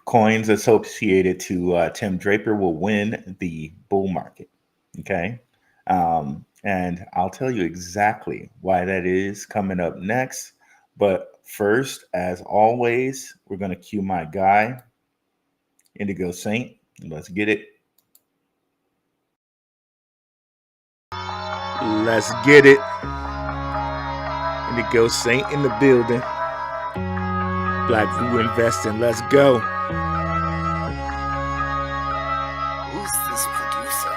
coins associated to Tim Draper will win the bull market. Okay. And I'll tell you exactly why that is coming up next. But first, as always, we're going to cue my guy, Indigo Saint. Let's get it. Let's get it. Indigo Saint in the building. Black View Investing. Let's go. Who's this producer?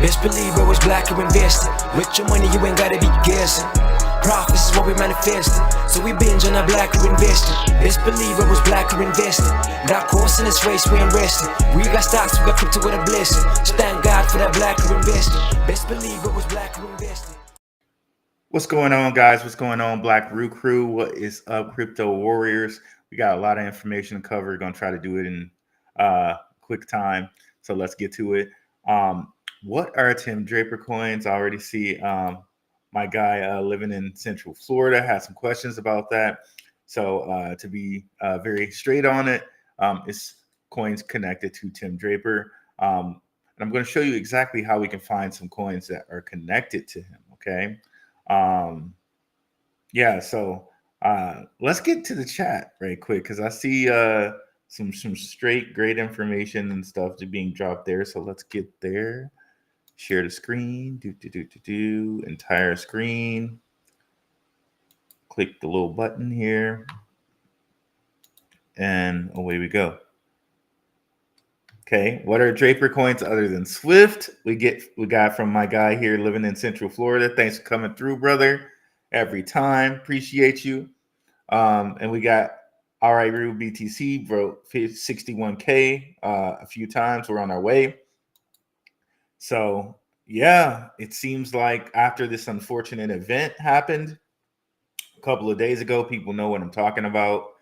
Best believe I was black or invested. With your money, you ain't gotta be guessing. Profits is what we manifested. So we binge on a black or invested. Best believe I was black or invested. Got course in this race, we ain't resting. We got stocks, we got crypto with a blessing. So thank God for that black or invested. Best believe I was black or invested. What's going on, guys? What's going on, Black Root Crew? What is up, Crypto Warriors? We got a lot of information to cover. We're going to try to do it in quick time. So let's get to it. What are Tim Draper coins? I already see my guy living in Central Florida has some questions about that. So to be very straight on it, it's coins connected to Tim Draper. And I'm going to show you exactly how we can find some coins that are connected to him, okay? So let's get to the chat right quick because I see some straight great information and stuff being dropped there. So let's get there. Share the screen. Entire screen. Click the little button here, and away we go. Okay, what are Draper coins other than Swift? We got from my guy here living in Central Florida. Thanks for coming through, brother. Every time, appreciate you. And we got RIRU BTC broke 61K a few times. We're on our way. So yeah, it seems like after this unfortunate event happened a couple of days ago, people know what I'm talking about.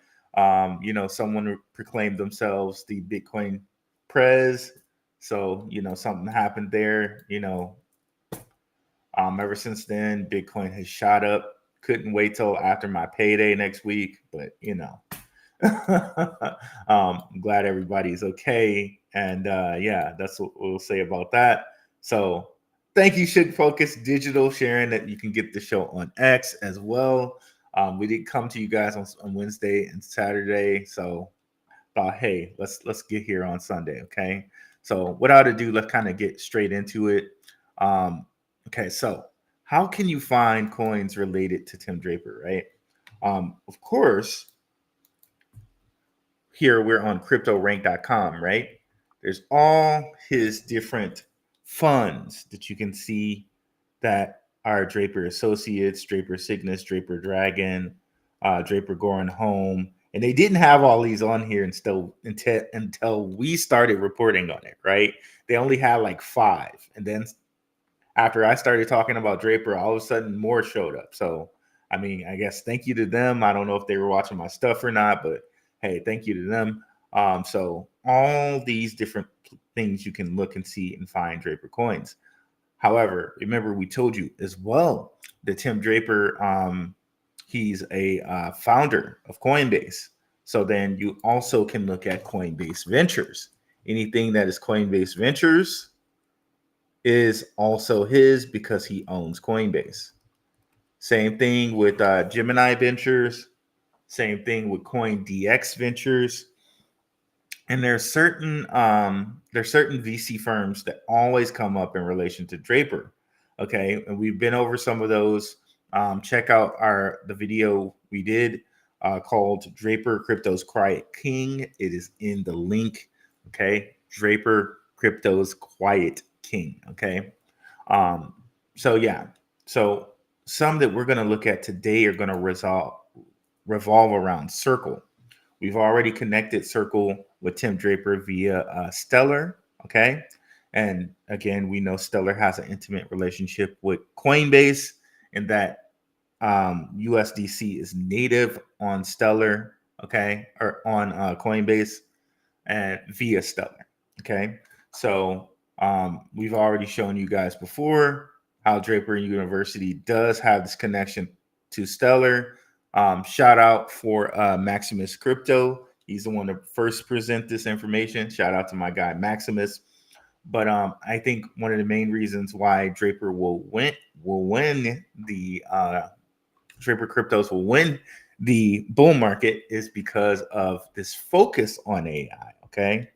Someone proclaimed themselves the Bitcoin Prez. So, something happened there, ever since then, Bitcoin has shot up. Couldn't wait till after my payday next week, but I'm glad everybody's okay. And that's what we'll say about that. So thank you, Should Focus Digital, sharing that you can get the show on X as well. We did come to you guys on Wednesday and Saturday, so thought, hey, let's get here on Sunday, okay? So without ado, let's kind of get straight into it. Okay, so how can you find coins related to Tim Draper, right? Of course, here we're on CryptoRank.com, right? There's all his different funds that you can see that are Draper Associates, Draper Cygnus, Draper Dragon, Draper Goran Home. And they didn't have all these on here until we started reporting on it, right? They only had like 5. And then after I started talking about Draper, all of a sudden more showed up. So, I mean, I guess thank you to them. I don't know if they were watching my stuff or not, but hey, thank you to them. So all these different things you can look and see and find Draper coins. However, remember we told you as well that Tim Draper, he's a founder of Coinbase. So then you also can look at Coinbase Ventures. Anything that is Coinbase Ventures is also his because he owns Coinbase. Same thing with Gemini Ventures. Same thing with CoinDX Ventures. And there's certain VC firms that always come up in relation to Draper. Okay, and we've been over some of those. Check out the video we did called Draper Crypto's Quiet King. It is in the link. Okay, Draper Crypto's Quiet King. Okay, so some that we're going to look at today are going to revolve around Circle. We've already connected Circle with Tim Draper via Stellar, okay? And again, we know Stellar has an intimate relationship with Coinbase and that USDC is native on Stellar, okay? Or on Coinbase and via Stellar, okay? So we've already shown you guys before how Draper University does have this connection to Stellar. Shout out for Maximus Crypto. He's the one to first present this information. Shout out to my guy Maximus. But I think one of the main reasons why Draper will win the Draper cryptos will win the bull market is because of this focus on AI. Okay,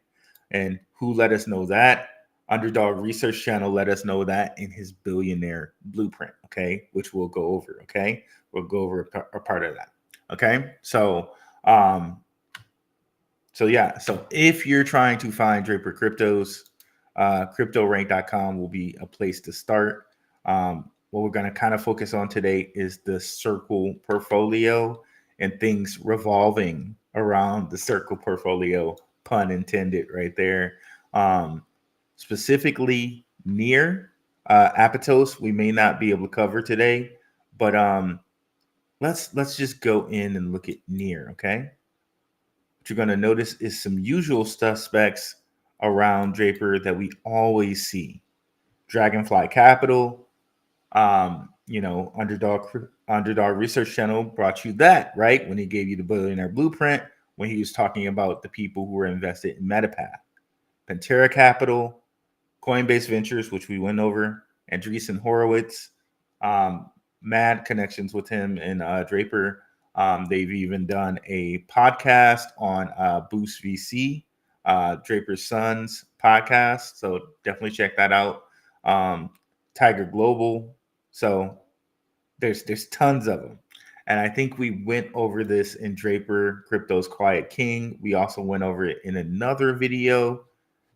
and who let us know that? Underdog Research Channel let us know that in his billionaire blueprint. Okay, which we'll go over. Okay, we'll go over a part of that. Okay, so yeah, so if you're trying to find Draper cryptos, cryptorank.com will be a place to start. What we're going to kind of focus on today is the Circle portfolio and things revolving around the Circle portfolio, pun intended right there. Specifically near Apatos, we may not be able to cover today, but let's just go in and look at near, okay? What you're going to notice is some usual suspects around Draper that we always see. Dragonfly Capital, Underdog Research Channel brought you that, right? When he gave you the billionaire blueprint, when he was talking about the people who were invested in Metapath. Pantera Capital, Coinbase Ventures, which we went over, Andreessen Horowitz, mad connections with him and Draper. They've even done a podcast on Boost VC, Draper's Son's podcast. So definitely check that out. Tiger Global. So there's tons of them. And I think we went over this in Draper Crypto's Quiet King. We also went over it in another video.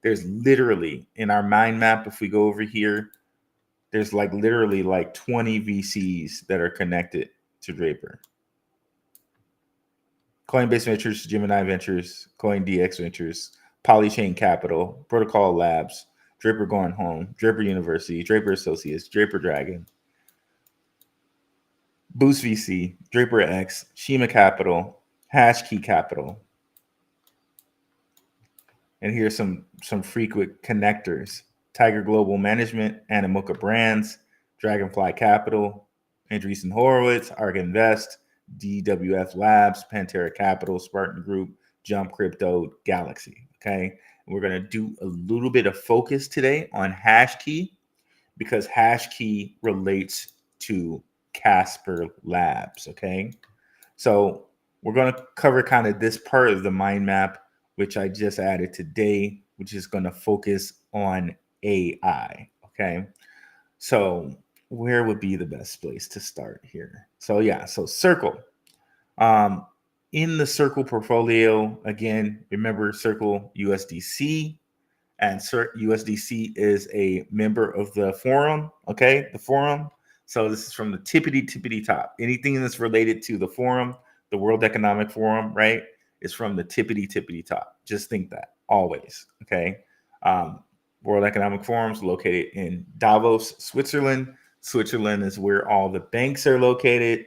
There's literally in our mind map, if we go over here, there's literally 20 VCs that are connected to Draper. Coinbase Ventures, Gemini Ventures, CoinDX Ventures, Polychain Capital, Protocol Labs, Draper Going Home, Draper University, Draper Associates, Draper Dragon, Boost VC, Draper X, Shima Capital, HashKey Capital. And here's some frequent connectors. Tiger Global Management, Animoca Brands, Dragonfly Capital, Andreessen Horowitz, ARK Invest, DWF Labs, Pantera Capital, Spartan Group, Jump Crypto, Galaxy. Okay. And we're going to do a little bit of focus today on HashKey because HashKey relates to Casper Labs. Okay. So we're going to cover kind of this part of the mind map, which I just added today, which is going to focus on AI. Okay. So where would be the best place to start here? So yeah, so Circle. In the Circle portfolio, again, remember Circle USDC, and USDC is a member of the forum. Okay, the forum. So this is from the tippity top. Anything that's related to the forum, the World Economic Forum, right, is from the tippity top. Just think that always. Okay. World Economic Forum is located in Davos, Switzerland. Switzerland is where all the banks are located.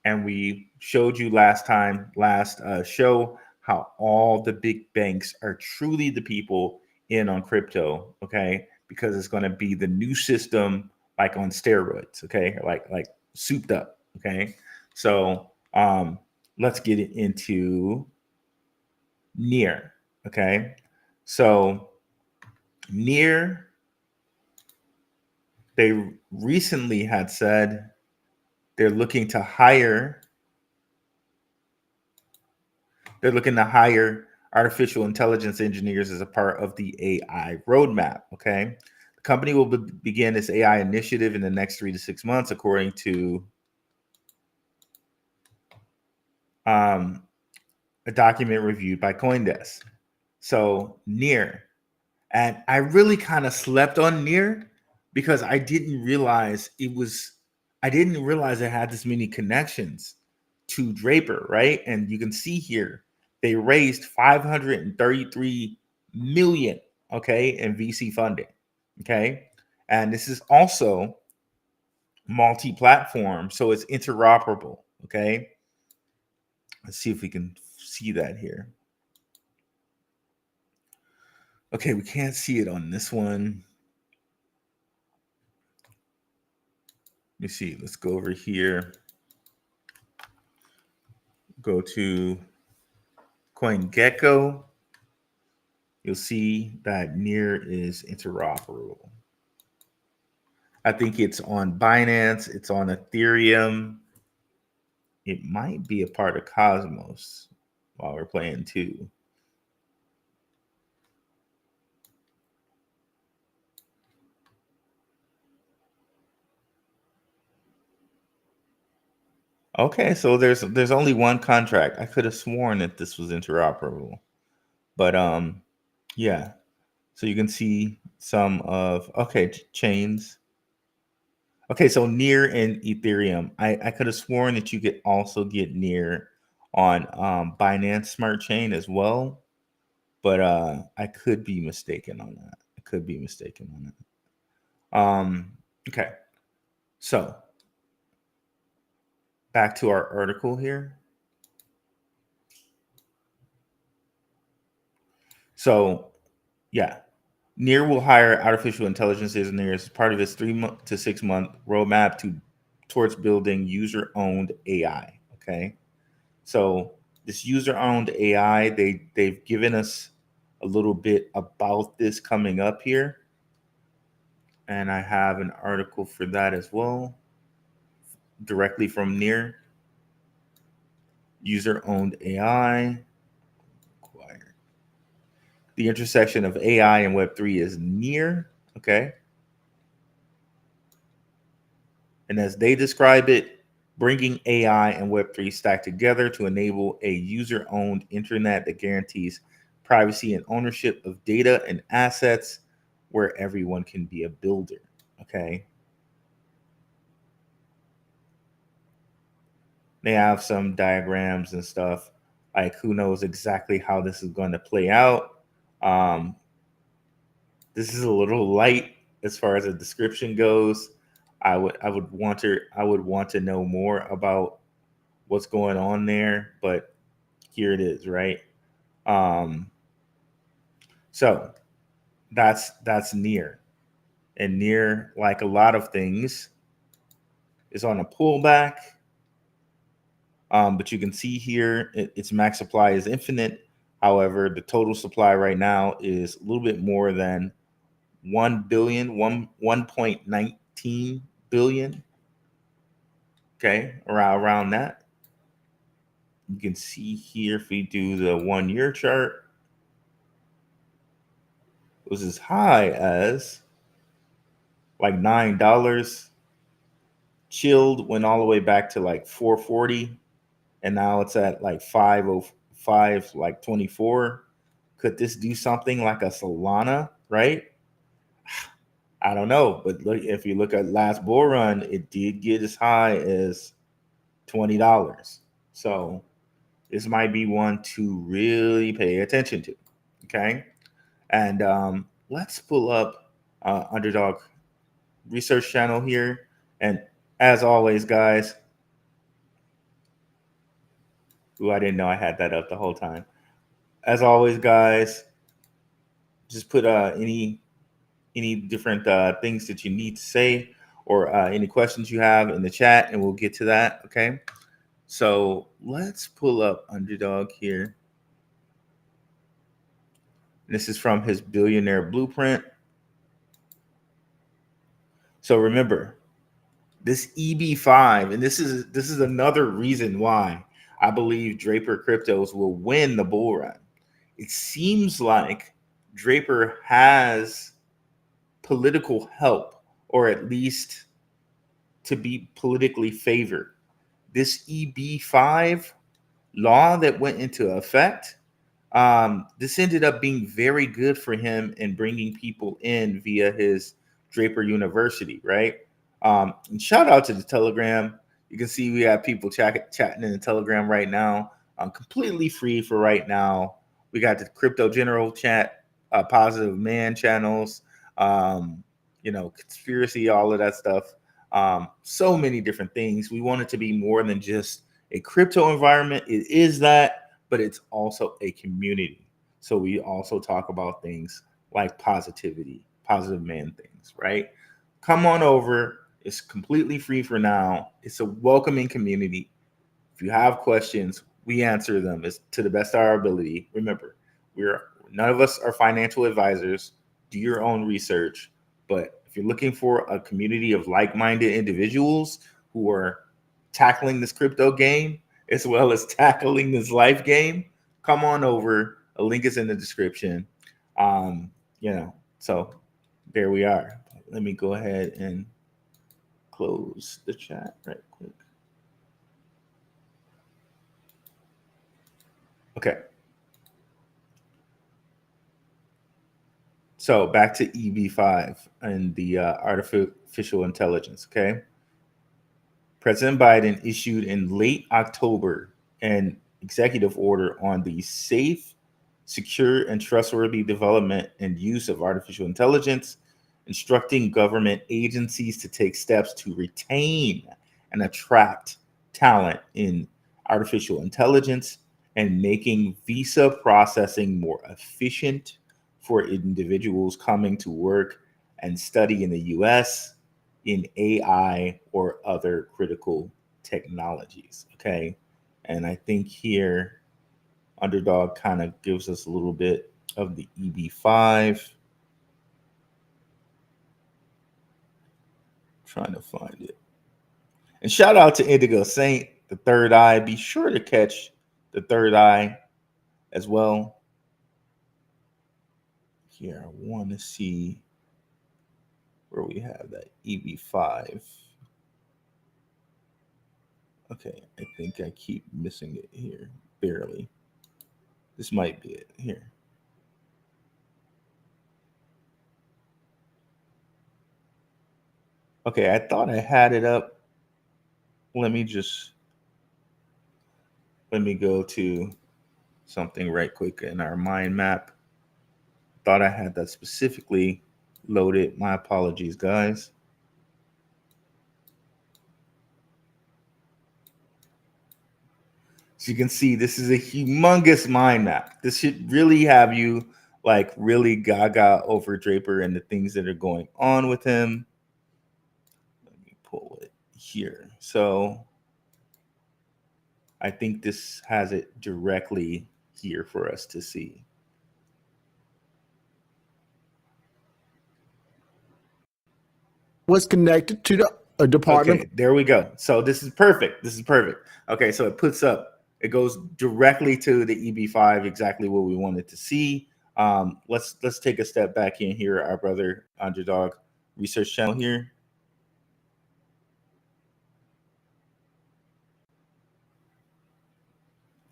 And we showed you last show how all the big banks are truly the people in on crypto, okay? Because it's going to be the new system, like on steroids, okay? Like souped up, okay? So let's get it into Near, okay? So Near, they recently had said they're looking to hire artificial intelligence engineers as a part of the AI roadmap. Okay. The company will begin its AI initiative in the next 3 to 6 months, according to a document reviewed by CoinDesk. So Near, and I really kind of slept on Near because I didn't realize it had this many connections to Draper, right? And you can see here, they raised 533 million, okay, in VC funding, okay? And this is also multi-platform, so it's interoperable, okay? Let's see if we can see that here. Okay, we can't see it on this one. Let me see. Let's go over here. Go to CoinGecko, you'll see that Near is interoperable. I think it's on Binance, it's on Ethereum. It might be a part of Cosmos while we're playing too. Okay, so there's only one contract. I could have sworn that this was interoperable. But yeah. So you can see some of chains. Okay, so Near and Ethereum. I could have sworn that you could also get Near on Binance Smart Chain as well, but I could be mistaken on that. I could be mistaken on that. Okay, so back to our article here. So yeah, Near will hire artificial intelligence engineers as part of its 3 to 6 month roadmap towards building user-owned AI. Okay, so this user-owned AI, they've given us a little bit about this coming up here, and I have an article for that as well, directly from Near. User-owned AI. The intersection of AI and Web3 is Near. Okay. And as they describe it, bringing AI and Web3 stacked together to enable a user-owned internet that guarantees privacy and ownership of data and assets where everyone can be a builder. Okay. They have some diagrams and stuff. Like, who knows exactly how this is going to play out. This is a little light as far as a description goes. I would want to know more about what's going on there, but here it is, right? So that's Near, and Near, like a lot of things, is on a pullback. But you can see here its max supply is infinite. However, the total supply right now is a little bit more than 1.19 billion. Okay, around that. You can see here, if we do the 1 year chart, it was as high as like $9, chilled, went all the way back to like 440, and now it's at like 505, like 24. Could this do something like a Solana, right? I don't know, but look, if you look at last bull run, it did get as high as $20. So this might be one to really pay attention to. Okay, and let's pull up Underdog Research Channel here, and as always, guys. Ooh, I didn't know I had that up the whole time. As always, guys, just put any different things that you need to say or any questions you have in the chat, and we'll get to that. Okay. So let's pull up Underdog here. This is from his billionaire blueprint. So remember, this EB5, and this is another reason why I believe Draper Cryptos will win the bull run. It seems like Draper has political help, or at least to be politically favored. This EB5 law that went into effect, this ended up being very good for him in bringing people in via his Draper University, right? And shout out to the Telegram. You can see we have people chatting in the Telegram right now. Completely free for right now. We got the Crypto General chat, Positive Man channels, conspiracy, all of that stuff. So many different things. We want it to be more than just a crypto environment. It is that, but it's also a community. So we also talk about things like positivity, positive man things, right? Come on over. It's completely free for now. It's a welcoming community. If you have questions, We answer them as to the best of our ability. Remember, none of us are financial advisors. Do your own research. But if you're looking for a community of like-minded individuals who are tackling this crypto game as well as tackling this life game, come on over. A link is in the description. So there we are. Let me go ahead and close the chat right quick. Okay. So back to EB5 and the artificial intelligence, okay? President Biden issued in late October an executive order on the safe, secure, and trustworthy development and use of artificial intelligence, instructing government agencies to take steps to retain and attract talent in artificial intelligence and making visa processing more efficient for individuals coming to work and study in the US in AI or other critical technologies. Okay. And I think here Underdog kind of gives us a little bit of the EB5. Trying to find it. And shout out to Indigo Saint, the third eye. Be sure to catch the third eye as well. Here, I want to see where we have that EB5. Okay, I think I keep missing it here, barely. This might be it here. Okay, I thought I had it up. Let me go to something right quick in our mind map. Thought I had that specifically loaded. My apologies, guys. So you can see this is a humongous mind map. This should really have you like really gaga over Draper and the things that are going on with him. Let me pull it here. So I think this has it directly here for us to see. Was connected to the department. Okay, there we go. So this is perfect. Okay, so it goes directly to the EB5, exactly what we wanted to see. Let's take a step back in here, our brother Underdog Research Channel here.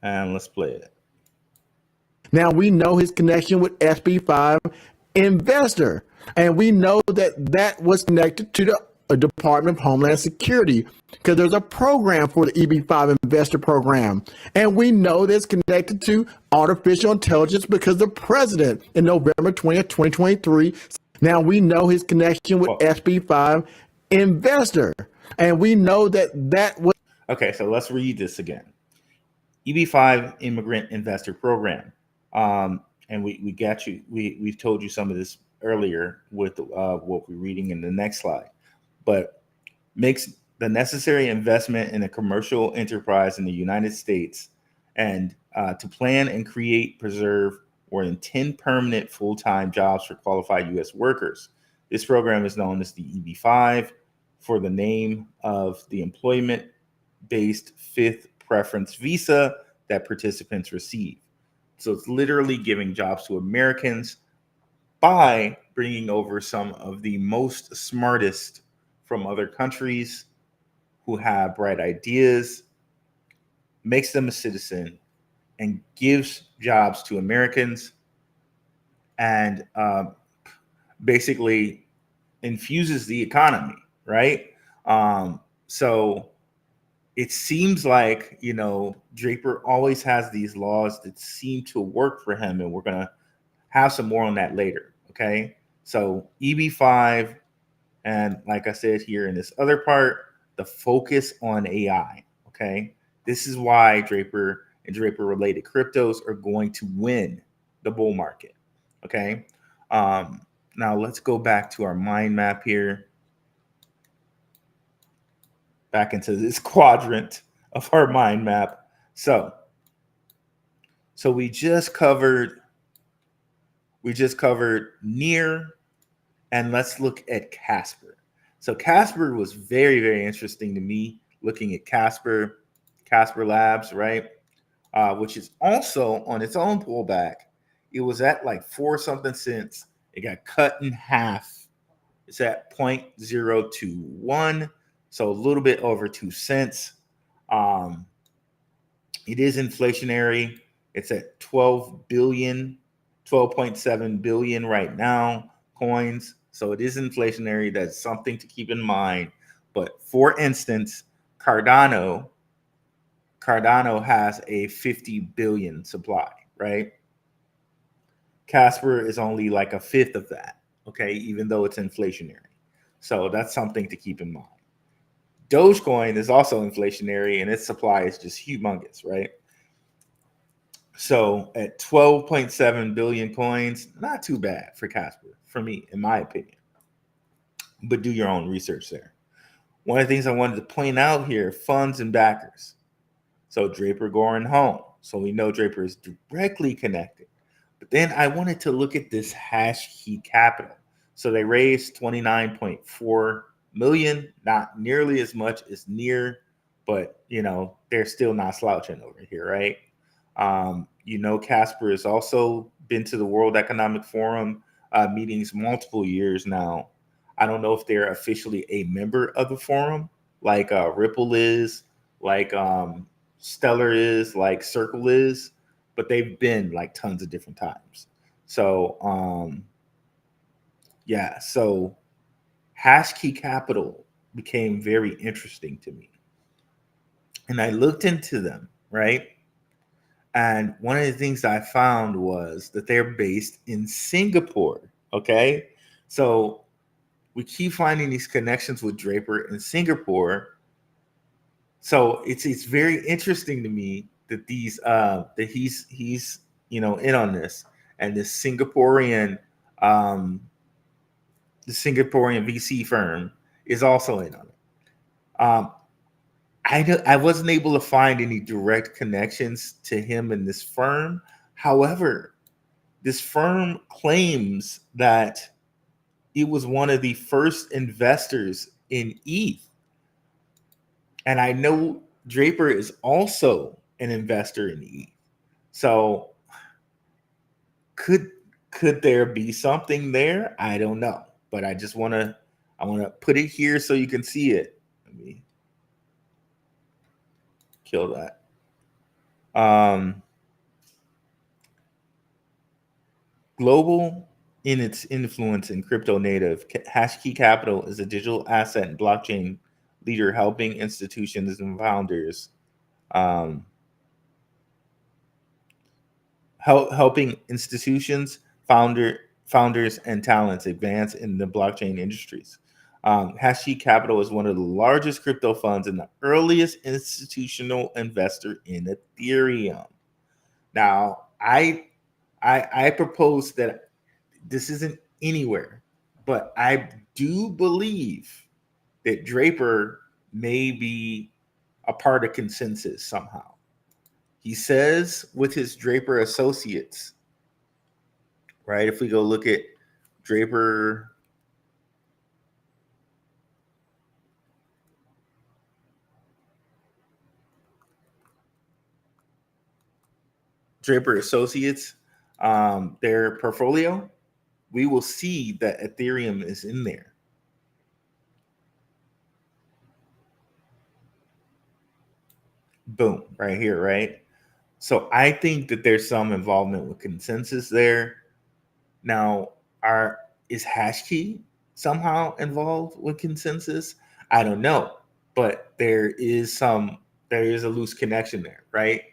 And let's play it. Now we know his connection with SB5 Investor, and we know that was connected to the Department of Homeland Security because there's a program for the EB5 Investor Program, and we know that's connected to artificial intelligence because the president in November 20th, 2023. Now we know his connection with SB5 Investor, and we know that was. Okay, so let's read this again. EB5 Immigrant Investor Program. And we got you. We've told you some of this earlier with what we're reading in the next slide, but makes the necessary investment in a commercial enterprise in the United States and to plan and create, preserve more than 10 permanent full-time jobs for qualified U.S. workers. This program is known as the EB5 for the name of the employment-based fifth preference visa that participants receive. So it's literally giving jobs to Americans by bringing over some of the most smartest from other countries who have bright ideas, makes them a citizen, and gives jobs to Americans, and basically infuses the economy, right? So it seems like, Draper always has these laws that seem to work for him, and we're going to have some more on that later, okay? So EB5, and like I said here in this other part, the focus on AI, okay? This is why Draper and Draper-related cryptos are going to win the bull market, okay? Now let's go back to our mind map here. Back into this quadrant of our mind map. So So we just covered Near, and let's look at Casper. So Casper was very, very interesting to me, looking at Casper Labs, right? Which is also on its own pullback. It was at like 4 something cents. It got cut in half. It's at 0.021, so a little bit over 2 cents. It is inflationary. It's at 12.7 billion right now coins. So it is inflationary. That's something to keep in mind. But for instance, Cardano has a 50 billion supply, right? Casper is only like a fifth of that, okay, even though it's inflationary. So that's something to keep in mind. Dogecoin is also inflationary, and its supply is just humongous, right? So at 12.7 billion coins, not too bad for Casper, for me, in my opinion. But do your own research there. One of the things I wanted to point out here, funds and backers. So Draper going home. So we know Draper is directly connected. But then I wanted to look at this HashKey capital. So they raised 29.4 million, not nearly as much as Near, but they're still not slouching over here, right? Casper has also been to the World Economic Forum meetings multiple years now. I don't know if they're officially a member of the forum, like Ripple is, like Stellar is, like Circle is, but they've been like tons of different times. So so HashKey Capital became very interesting to me. And I looked into them, right? And one of the things I found was that they're based in Singapore. Okay. So we keep finding these connections with Draper in Singapore. So it's very interesting to me that that he's in on this, and this Singaporean VC firm is also in on it. I wasn't able to find any direct connections to him in this firm. However, this firm claims that it was one of the first investors in ETH. And I know Draper is also an investor in ETH. So could there be something there? I don't know. But I want to put it here so you can see it. Let me kill that. Global in its influence in crypto native, HashKey Capital is a digital asset and blockchain leader helping institutions and founders, helping institutions, founders, and talents advance in the blockchain industries. HashKey Capital is one of the largest crypto funds and the earliest institutional investor in Ethereum. Now, I propose that this isn't anywhere, but I do believe that Draper may be a part of consensus somehow. He says with his Draper associates, right? If we go look at Draper associates, their portfolio, we will see that Ethereum is in there. Boom, right here, right? So I think that there's some involvement with consensus there. Now, is HashKey somehow involved with consensus? I don't know, but there is a loose connection there, right?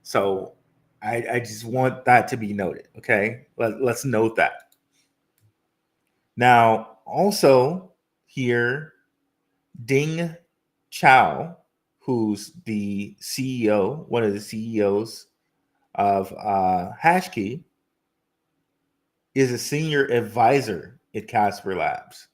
So I just want that to be noted. Okay, let's note that. Now, also here, Ding Chao, who's the CEO, one of the CEOs of HashKey, is a senior advisor at Casper Labs.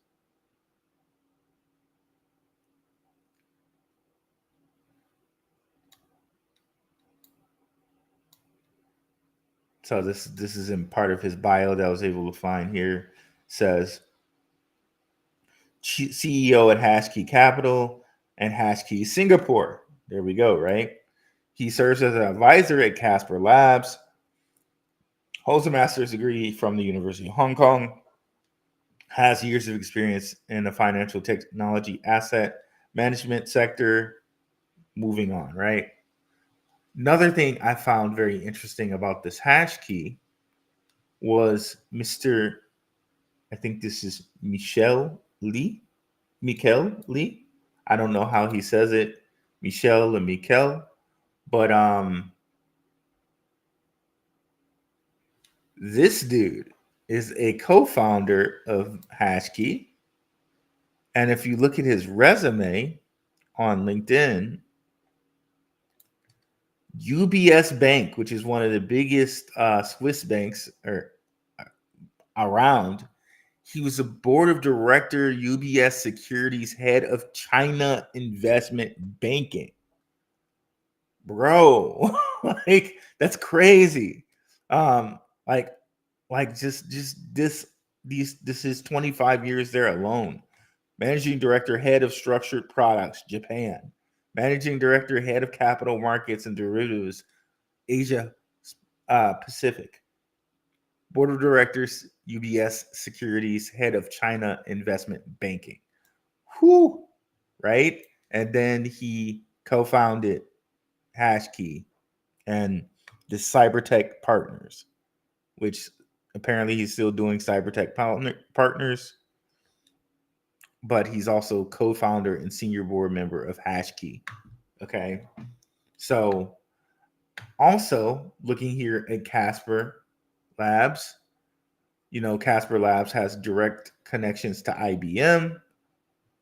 So this is in part of his bio that I was able to find here. Says CEO at HashKey Capital and HashKey Singapore. There we go, right? He serves as an advisor at Casper Labs, holds a master's degree from the University of Hong Kong, has years of experience in the financial technology asset management sector. Moving on, right? Another thing I found very interesting about this HashKey was Mr. I think this is Michael Lee. I don't know how he says it, Michel or Mikel, but this dude is a co-founder of HashKey, and if you look at his resume on LinkedIn, UBS Bank, which is one of the biggest Swiss banks around, he was a board of director, UBS Securities head of China investment banking. Bro, like that's crazy. Like just this is 25 years there alone. Managing director, head of structured products, Japan. Managing director, head of capital markets and derivatives, Asia Pacific. Board of directors, UBS Securities, head of China investment banking. Whew, right? And then he co-founded HashKey and the Cybertech Partners, which apparently he's still doing Cybertech Partners, but he's also co-founder and senior board member of HashKey. Okay, so also looking here at Casper Labs, you know, Casper Labs has direct connections to IBM.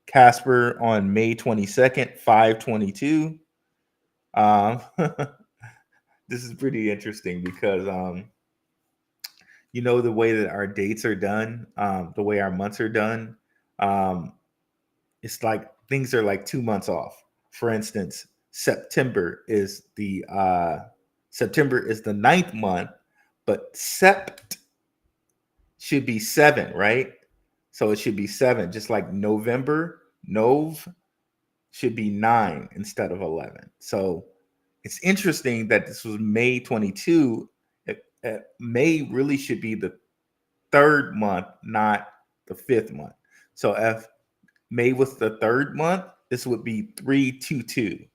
Casper on May 22nd, 522. This is pretty interesting because, you know, the way that our dates are done, the way our months are done, it's like things are like 2 months off. For instance, September is the ninth month, but sept should be 7, right? So it should be 7, just like November, Nov should be 9 instead of 11. So it's interesting that this was May 22. May really should be the 3rd month, not the 5th month. So if May was the 3rd month, this would be 322.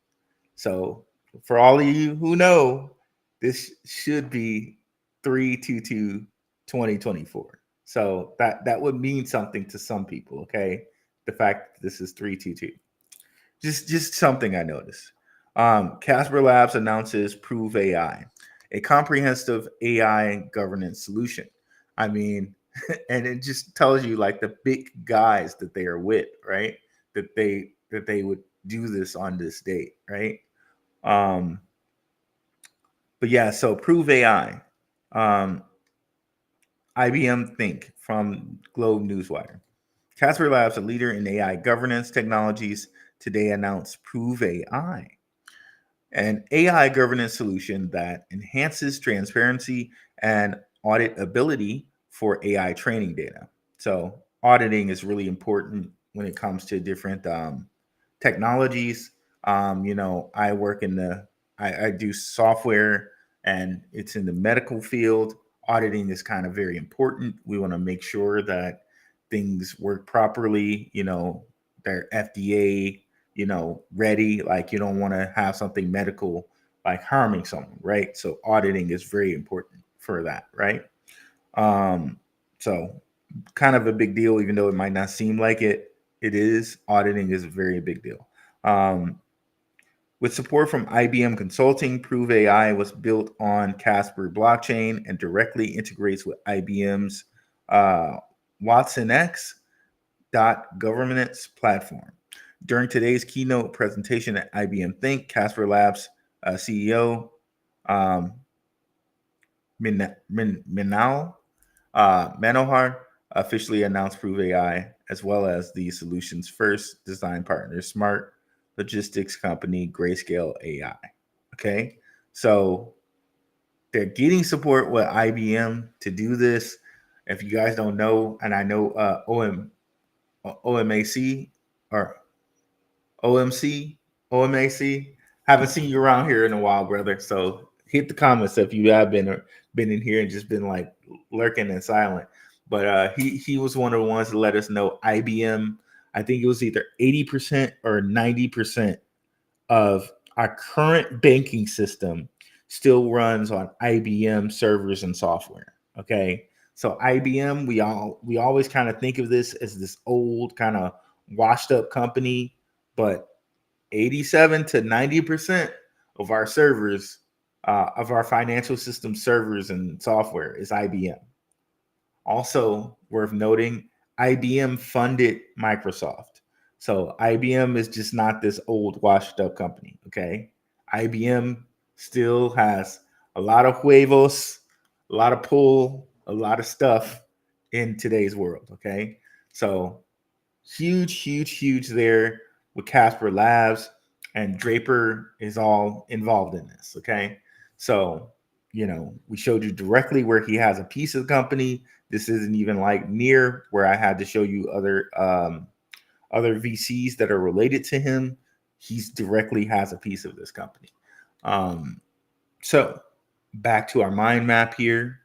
So for all of you who know, this should be 322-2024. So that would mean something to some people, okay? The fact that this is 322. Just something I noticed. Casper Labs announces Prove AI, a comprehensive AI governance solution. I mean, and it just tells you like the big guys that they are with, right? That they would do this on this date, right? But yeah, so Prove AI. IBM Think from Globe Newswire. Casper Labs, a leader in AI governance technologies, today announced Prove AI, an AI governance solution that enhances transparency and auditability for AI training data. So auditing is really important when it comes to different technologies. You know, I work in I do software and it's in the medical field. Auditing is kind of very important. We want to make sure that things work properly, you know, they're FDA, you know, ready. Like you don't want to have something medical like harming someone, right? So auditing is very important for that, right? So kind of a big deal, even though it might not seem like it, it is. Auditing is a very big deal. With support from IBM Consulting, Prove AI was built on Casper Blockchain and directly integrates with IBM's WatsonX governance platform. During today's keynote presentation at IBM Think, Casper Labs CEO Manohar officially announced Prove AI, as well as the solution's first design partner, smart logistics company Grayscale AI. Okay, so they're getting support with IBM to do this. If you guys don't know, and I know OMAC or OMC, OMAC. Haven't seen you around here in a while, brother. So hit the comments if you have been in here and just been like lurking and silent. But he was one of the ones to let us know IBM. I think it was either 80% or 90% of our current banking system still runs on IBM servers and software. Okay. So IBM, we always kind of think of this as this old kind of washed up company, but 87 to 90% of our servers, of our financial system servers and software is IBM. Also worth noting, IBM funded Microsoft. So IBM is just not this old washed up company. Okay. IBM still has a lot of huevos, a lot of pull, a lot of stuff in today's world. Okay. So huge there with Casper Labs, and Draper is all involved in this. Okay. So, we showed you directly where he has a piece of the company. This isn't even like near where I had to show you other VCs that are related to him. He's directly has a piece of this company. So back to our mind map here,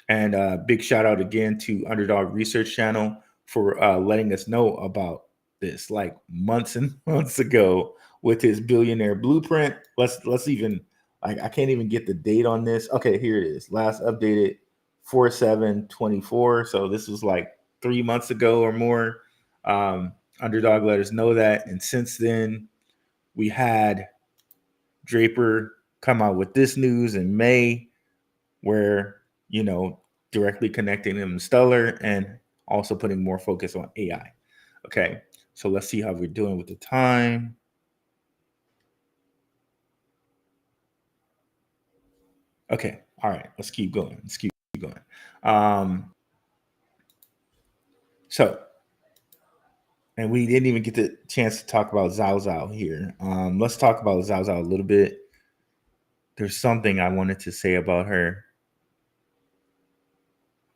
and big shout out again to Underdog Research Channel for letting us know about this like months and months ago with his billionaire blueprint. Let's even I can't even get the date on this. Okay, here it is. Last updated 4/7/24. So this was like 3 months ago or more. Underdog let us know that, and since then we had Draper come out with this news in May, where directly connecting them to Stellar and also putting more focus on AI. Okay, so let's see how we're doing with the time. Okay, all right, let's keep going. So, and we didn't even get the chance to talk about Zhao Zhao here. Let's talk about Zhao Zhao a little bit. There's something I wanted to say about her.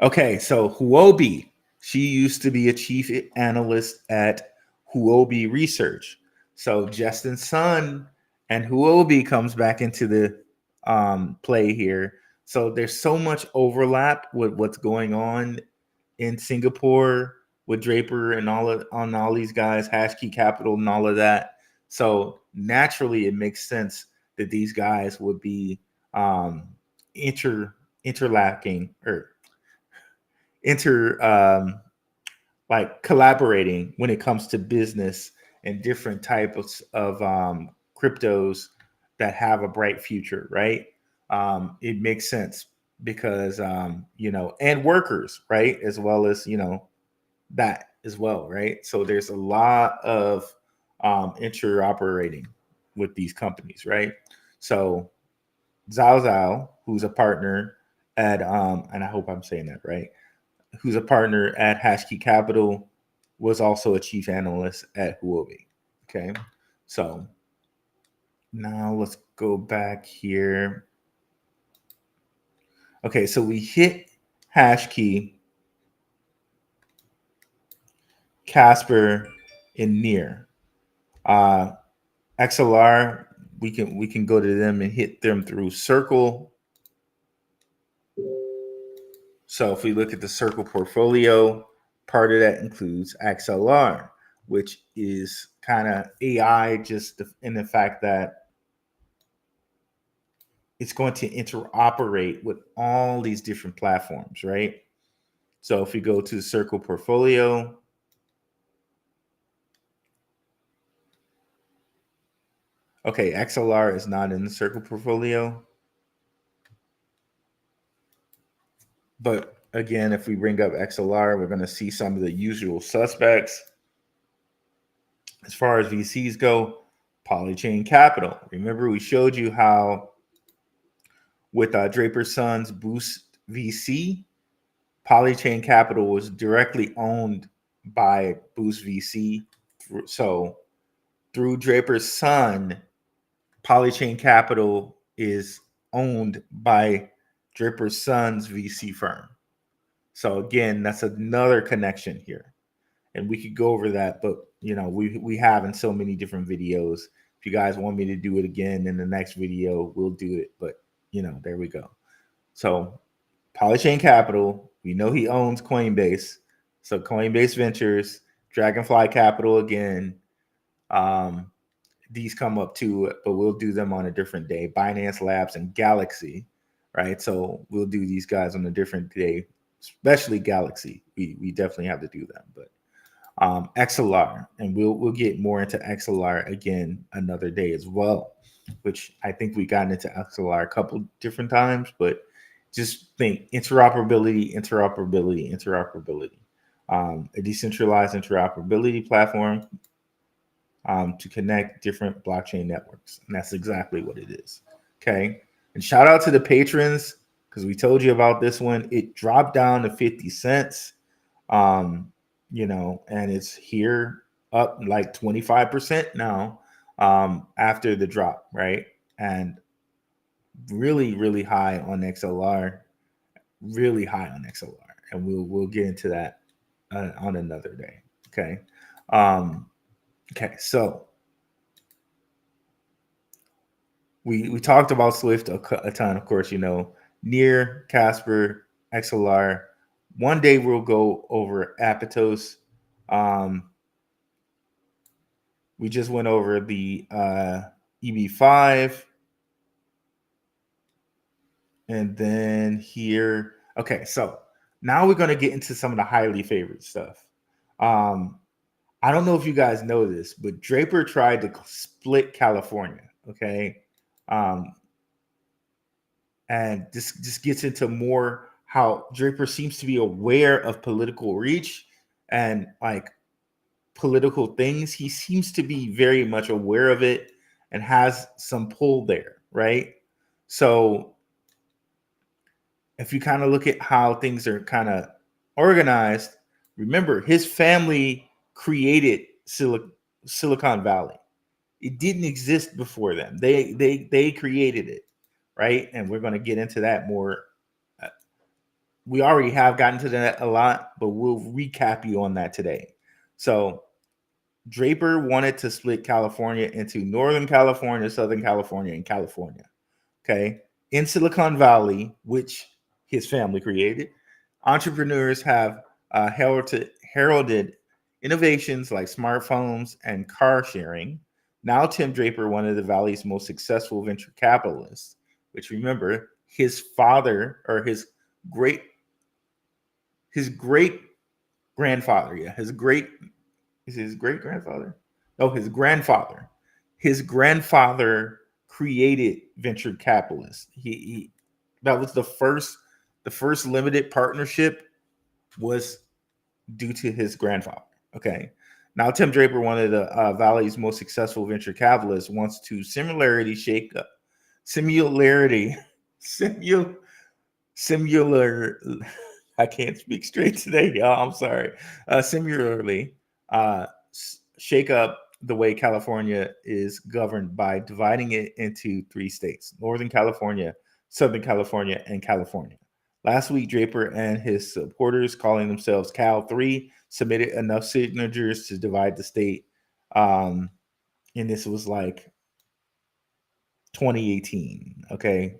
Okay, so Huobi, she used to be a chief analyst at Huobi Research. So Justin Sun and Huobi comes back into the play here. So there's so much overlap with what's going on in Singapore with Draper and on all these guys, HashKey Capital and all of that. So naturally, it makes sense that these guys would be interlacking or like collaborating when it comes to business and different types of cryptos that have a bright future, right? It makes sense because and workers, right, as well as that as well, right? So there's a lot of interoperating with these companies, right? So Zhao Zhao, who's a partner at and I hope I'm saying that right, who's a partner at HashKey Capital, was also a chief analyst at Huobi. Okay, so now let's go back here. Okay, so we hit HashKey, Casper, and Near. XLR, we can go to them and hit them through Circle. So if we look at the Circle portfolio, part of that includes XLR, which is kind of AI just in the fact that it's going to interoperate with all these different platforms, right? So if we go to the Circle portfolio, okay, XLR is not in the Circle portfolio. But again, if we bring up XLR, we're going to see some of the usual suspects. As far as VCs go, Polychain Capital. Remember, we showed you how with Draper Son's Boost VC, Polychain Capital was directly owned by Boost VC. So through Draper's Son, Polychain Capital is owned by Draper's son's VC firm. So again, that's another connection here. And we could go over that, but we have in so many different videos. If you guys want me to do it again in the next video, we'll do it. But there we go. So Polychain Capital, we know he owns Coinbase. So Coinbase Ventures, Dragonfly Capital again. These come up too, but we'll do them on a different day. Binance Labs and Galaxy, right? So we'll do these guys on a different day, especially Galaxy. We definitely have to do them, but XLR, and we'll get more into XLR again another day as well, which I think we got into XLR a couple different times, but just think interoperability. A decentralized interoperability platform to connect different blockchain networks, and that's exactly what it is. Okay, and shout out to the patrons because we told you about this one. It dropped down to 50 cents. And it's here up like 25% now after the drop, right? And really, really high on XLR, and we'll get into that on another day. Okay. Okay. So we talked about Swift a ton, of course. Near, Casper, XLR. One day we'll go over Aptos. We just went over the EB5. And then here. Okay, so now we're going to get into some of the highly favored stuff. I don't know if you guys know this, but Draper tried to split California, okay? And this just gets into more how Draper seems to be aware of political reach and like political things. He seems to be very much aware of it and has some pull there, right? So if you kind of look at how things are kind of organized, remember his family created Silicon Valley. It didn't exist before them. They created it, right? And we're going to get into that more. We already have gotten to that a lot, but we'll recap you on that today. So Draper wanted to split California into Northern California, Southern California, and California. Okay. In Silicon Valley, which his family created, entrepreneurs have heralded innovations like smartphones and car sharing. Now, Tim Draper, one of the Valley's most successful venture capitalists, which remember his father or his great grandfather. Yeah, his grandfather created venture capitalists. He that was the first limited partnership was due to his grandfather. Okay. Now, Tim Draper, one of the Valley's most successful venture capitalists, wants to similar. I can't speak straight today, y'all. I'm sorry. Similarly, shake up the way California is governed by dividing it into 3 states: Northern California, Southern California, and California. Last week, Draper and his supporters, calling themselves Cal 3, submitted enough signatures to divide the state. And this was like 2018. Okay.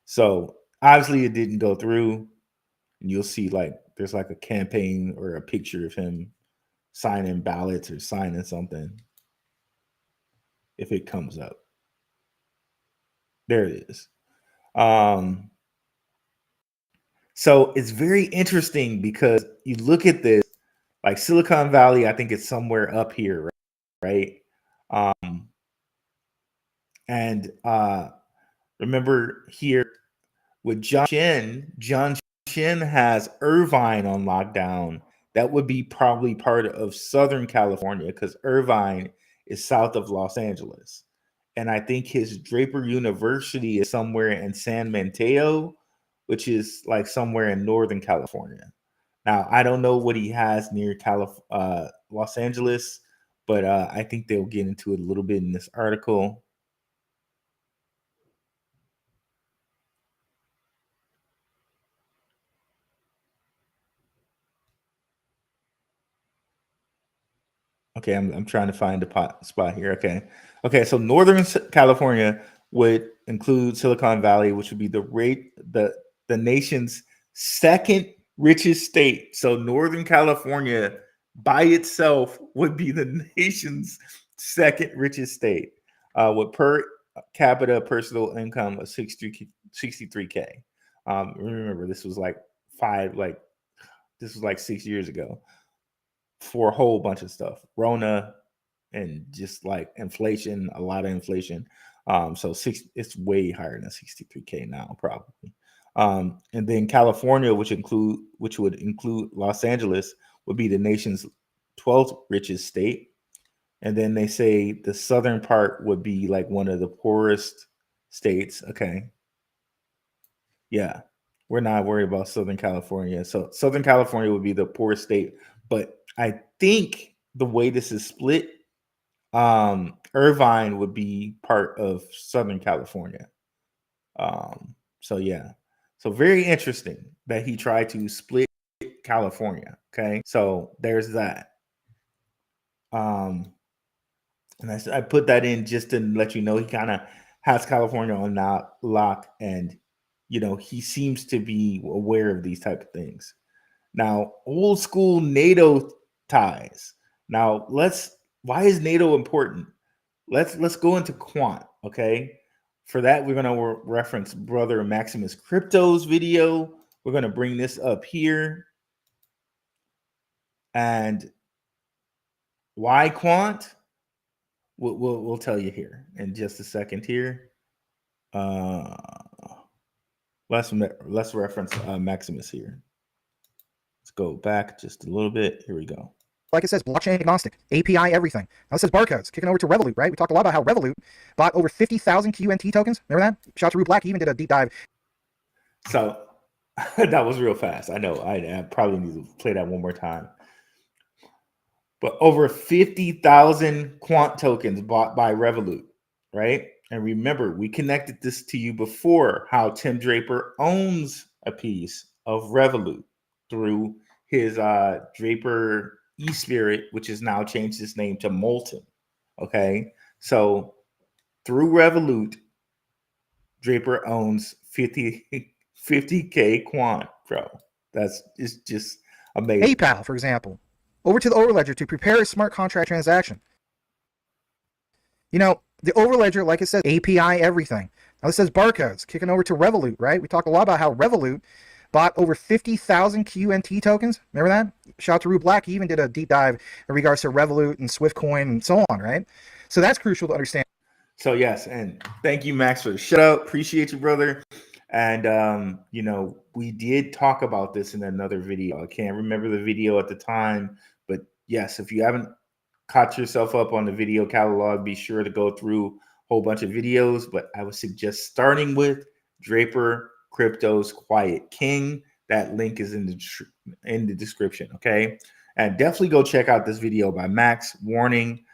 So obviously it didn't go through. And you'll see like there's like a campaign or a picture of him signing ballots or signing something. If it comes up. There it is. So it's very interesting because you look at this, like Silicon Valley, I think it's somewhere up here, right? And remember here with John Shin has Irvine on lockdown. That would be probably part of Southern California because Irvine is south of Los Angeles. And I think his Draper University is somewhere in San Mateo, which is like somewhere in Northern California. Now, I don't know what he has near Los Angeles, but I think they'll get into it a little bit in this article. Okay, I'm trying to find the spot here. Okay. So Northern California would include Silicon Valley, which would be the nation's second richest state. So Northern California by itself would be the nation's second richest state, with per capita personal income of 63K. Remember, this was like 6 years ago, for a whole bunch of stuff, Rona, and just like inflation, a lot of inflation. It's way higher than 63K now, probably. And then California, which would include Los Angeles, would be the nation's 12th richest state. And then they say the southern part would be like one of the poorest states. Okay. Yeah. We're not worried about Southern California. So Southern California would be the poorest state. But I think the way this is split, Irvine would be part of Southern California. So yeah. So very interesting that he tried to split California. Okay. So there's that. And I put that in just to let you know he kind of has California on lock, and he seems to be aware of these type of things. Now, old school NATO ties. Now, why is NATO important? Let's go into Quant, okay? For that, we're going to reference Brother Maximus Crypto's video. We're going to bring this up here. And why Quant? We'll tell you here in just a second here. Let's reference Maximus here. Let's go back just a little bit. Here we go. Like it says, blockchain agnostic, API everything. Now it says barcodes, kicking over to Revolut, right? We talked a lot about how Revolut bought over 50,000 QNT tokens. Remember that? Shout out to Rue Black, he even did a deep dive. So that was real fast. I know. I probably need to play that one more time. But over 50,000 Quant tokens bought by Revolut, right? And remember, we connected this to you before, how Tim Draper owns a piece of Revolut through his Draper eSpirit, which has now changed its name to Molten. Okay, so through Revolut, Draper owns 50K Quant, bro. It's just amazing. PayPal, for example, over to the Overledger to prepare a smart contract transaction. The Overledger, like it says, API everything. Now this says barcodes, kicking over to Revolut, right? We talked a lot about how Revolut bought over 50,000 QNT tokens. Remember that? Shout out to Rue Black. He even did a deep dive in regards to Revolut and Swift Coin and so on, right? So that's crucial to understand. So yes, and thank you, Max, for the shout out. Appreciate you, brother. And we did talk about this in another video. I can't remember the video at the time, but yes, if you haven't caught yourself up on the video catalog, be sure to go through a whole bunch of videos. But I would suggest starting with Draper Crypto's Quiet King. That link is in the description. Okay, and definitely go check out this video by Max. Warning: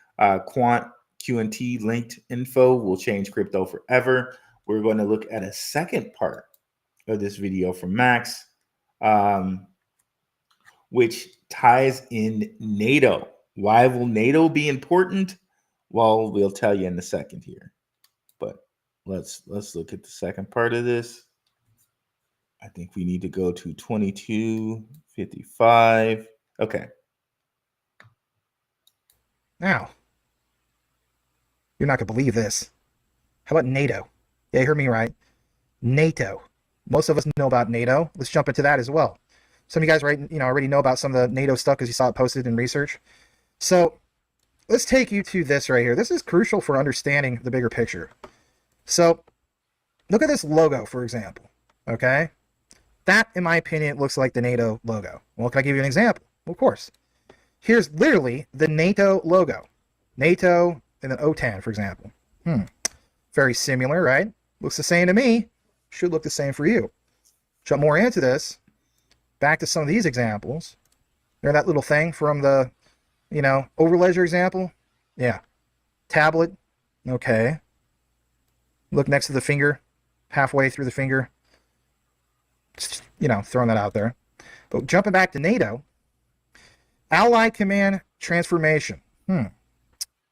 Quant QNT linked info will change crypto forever. We're going to look at a second part of this video from Max, which ties in NATO. Why will NATO be important? Well, we'll tell you in a second here. But let's look at the second part of this. I think we need to go to 2255. Okay. Now, you're not going to believe this. How about NATO? Yeah, you heard me right. NATO. Most of us know about NATO. Let's jump into that as well. Some of you guys already know about some of the NATO stuff because you saw it posted in research. So let's take you to this right here. This is crucial for understanding the bigger picture. So look at this logo, for example. Okay? That, in my opinion, looks like the NATO logo. Well, can I give you an example? Well, of course. Here's literally the NATO logo. NATO and then OTAN, for example. Very similar, right? Looks the same to me. Should look the same for you. Jump more into this. Back to some of these examples. Remember that little thing from the, Overledger example? Yeah. Tablet. Okay. Look next to the finger. Halfway through the finger. Just, throwing that out there. But jumping back to NATO. Allied Command Transformation.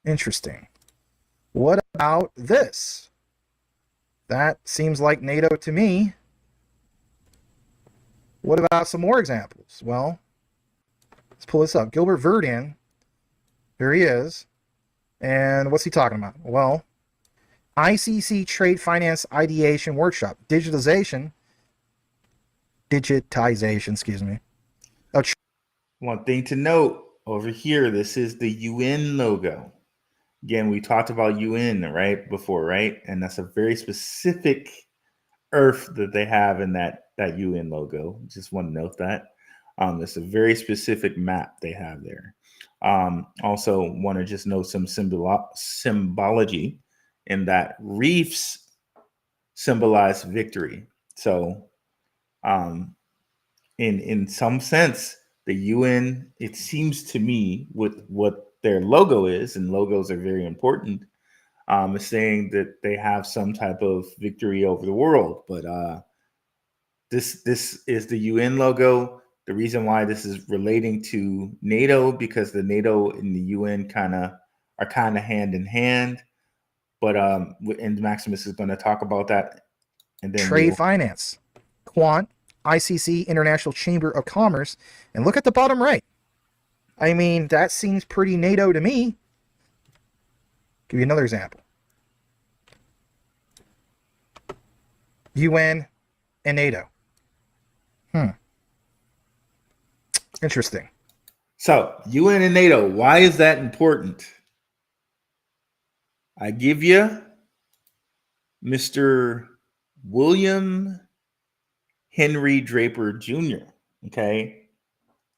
Interesting. What about this? That seems like NATO to me. What about some more examples? Well, let's pull this up. Gilbert Verdin, here he is. And what's he talking about? Well, ICC Trade Finance Ideation Workshop, digitization, excuse me. One thing to note over here, this is the UN logo. Again, we talked about UN right before, right? And that's a very specific earth that they have in that UN logo. Just want to note that. It's a very specific map they have there. Also want to just note some symbology in that reefs symbolize victory. So in some sense, the UN, it seems to me, with what their logo is, and logos are very important, is saying that they have some type of victory over the world. But this is the UN logo. The reason why this is relating to NATO, because the NATO and the UN are kind of hand in hand. But and Maximus is going to talk about that. And then trade finance, Quant, ICC, International Chamber of Commerce, and look at the bottom right. I mean, that seems pretty NATO to me. Give you another example. UN and NATO. Interesting. So, UN and NATO, why is that important? I give you Mr. William Henry Draper Jr., okay?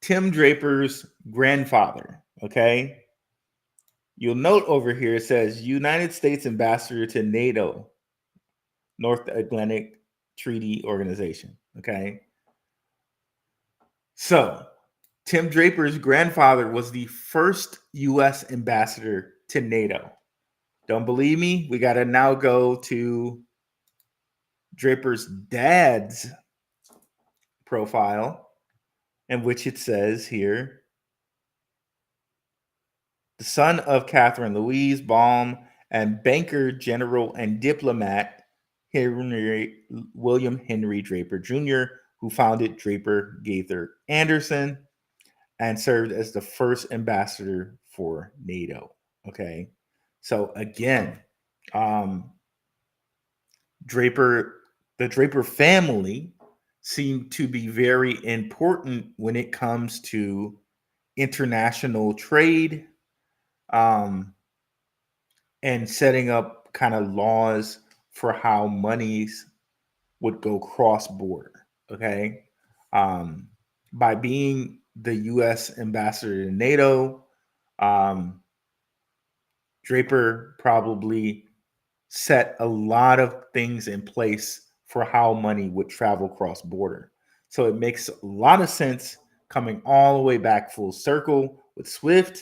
Tim Draper's grandfather, okay? You'll note over here it says United States Ambassador to NATO, North Atlantic Treaty Organization, okay? So, Tim Draper's grandfather was the first U.S. ambassador to NATO. Don't believe me? We got to now go to Draper's dad's profile, in which it says here, the son of Catherine Louise Baum and banker, general, and diplomat William Henry Draper Jr., who founded Draper Gaither Anderson and served as the first ambassador for NATO. Okay, so again, the Draper family seem to be very important when it comes to international trade, and setting up kind of laws for how monies would go cross-border. Okay, by being the U.S. ambassador to NATO, Draper probably set a lot of things in place for how money would travel cross-border. So it makes a lot of sense, coming all the way back full circle with SWIFT,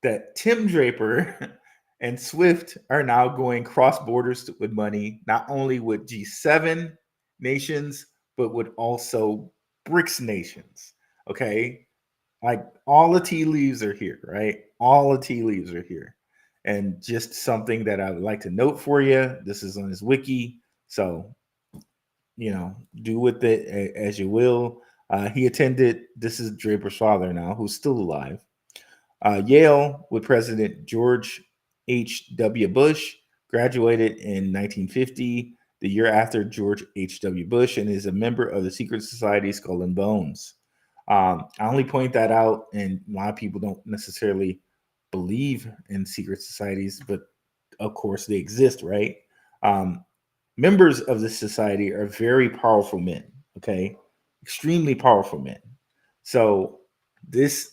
that Tim Draper and SWIFT are now going cross borders with money, not only with G7 nations, but with also BRICS nations. Okay. Like all the tea leaves are here, right? All the tea leaves are here. And just something that I would like to note for you. This is on his wiki. So, do with it as you will. He attended, this is Draper's father now, who's still alive, Yale with President George H.W. Bush, graduated in 1950, the year after George H.W. Bush, and is a member of the secret society Skull and Bones. I only point that out, and a lot of people don't necessarily believe in secret societies, but of course they exist, right? Members of this society are very powerful men, okay? Extremely powerful men. So this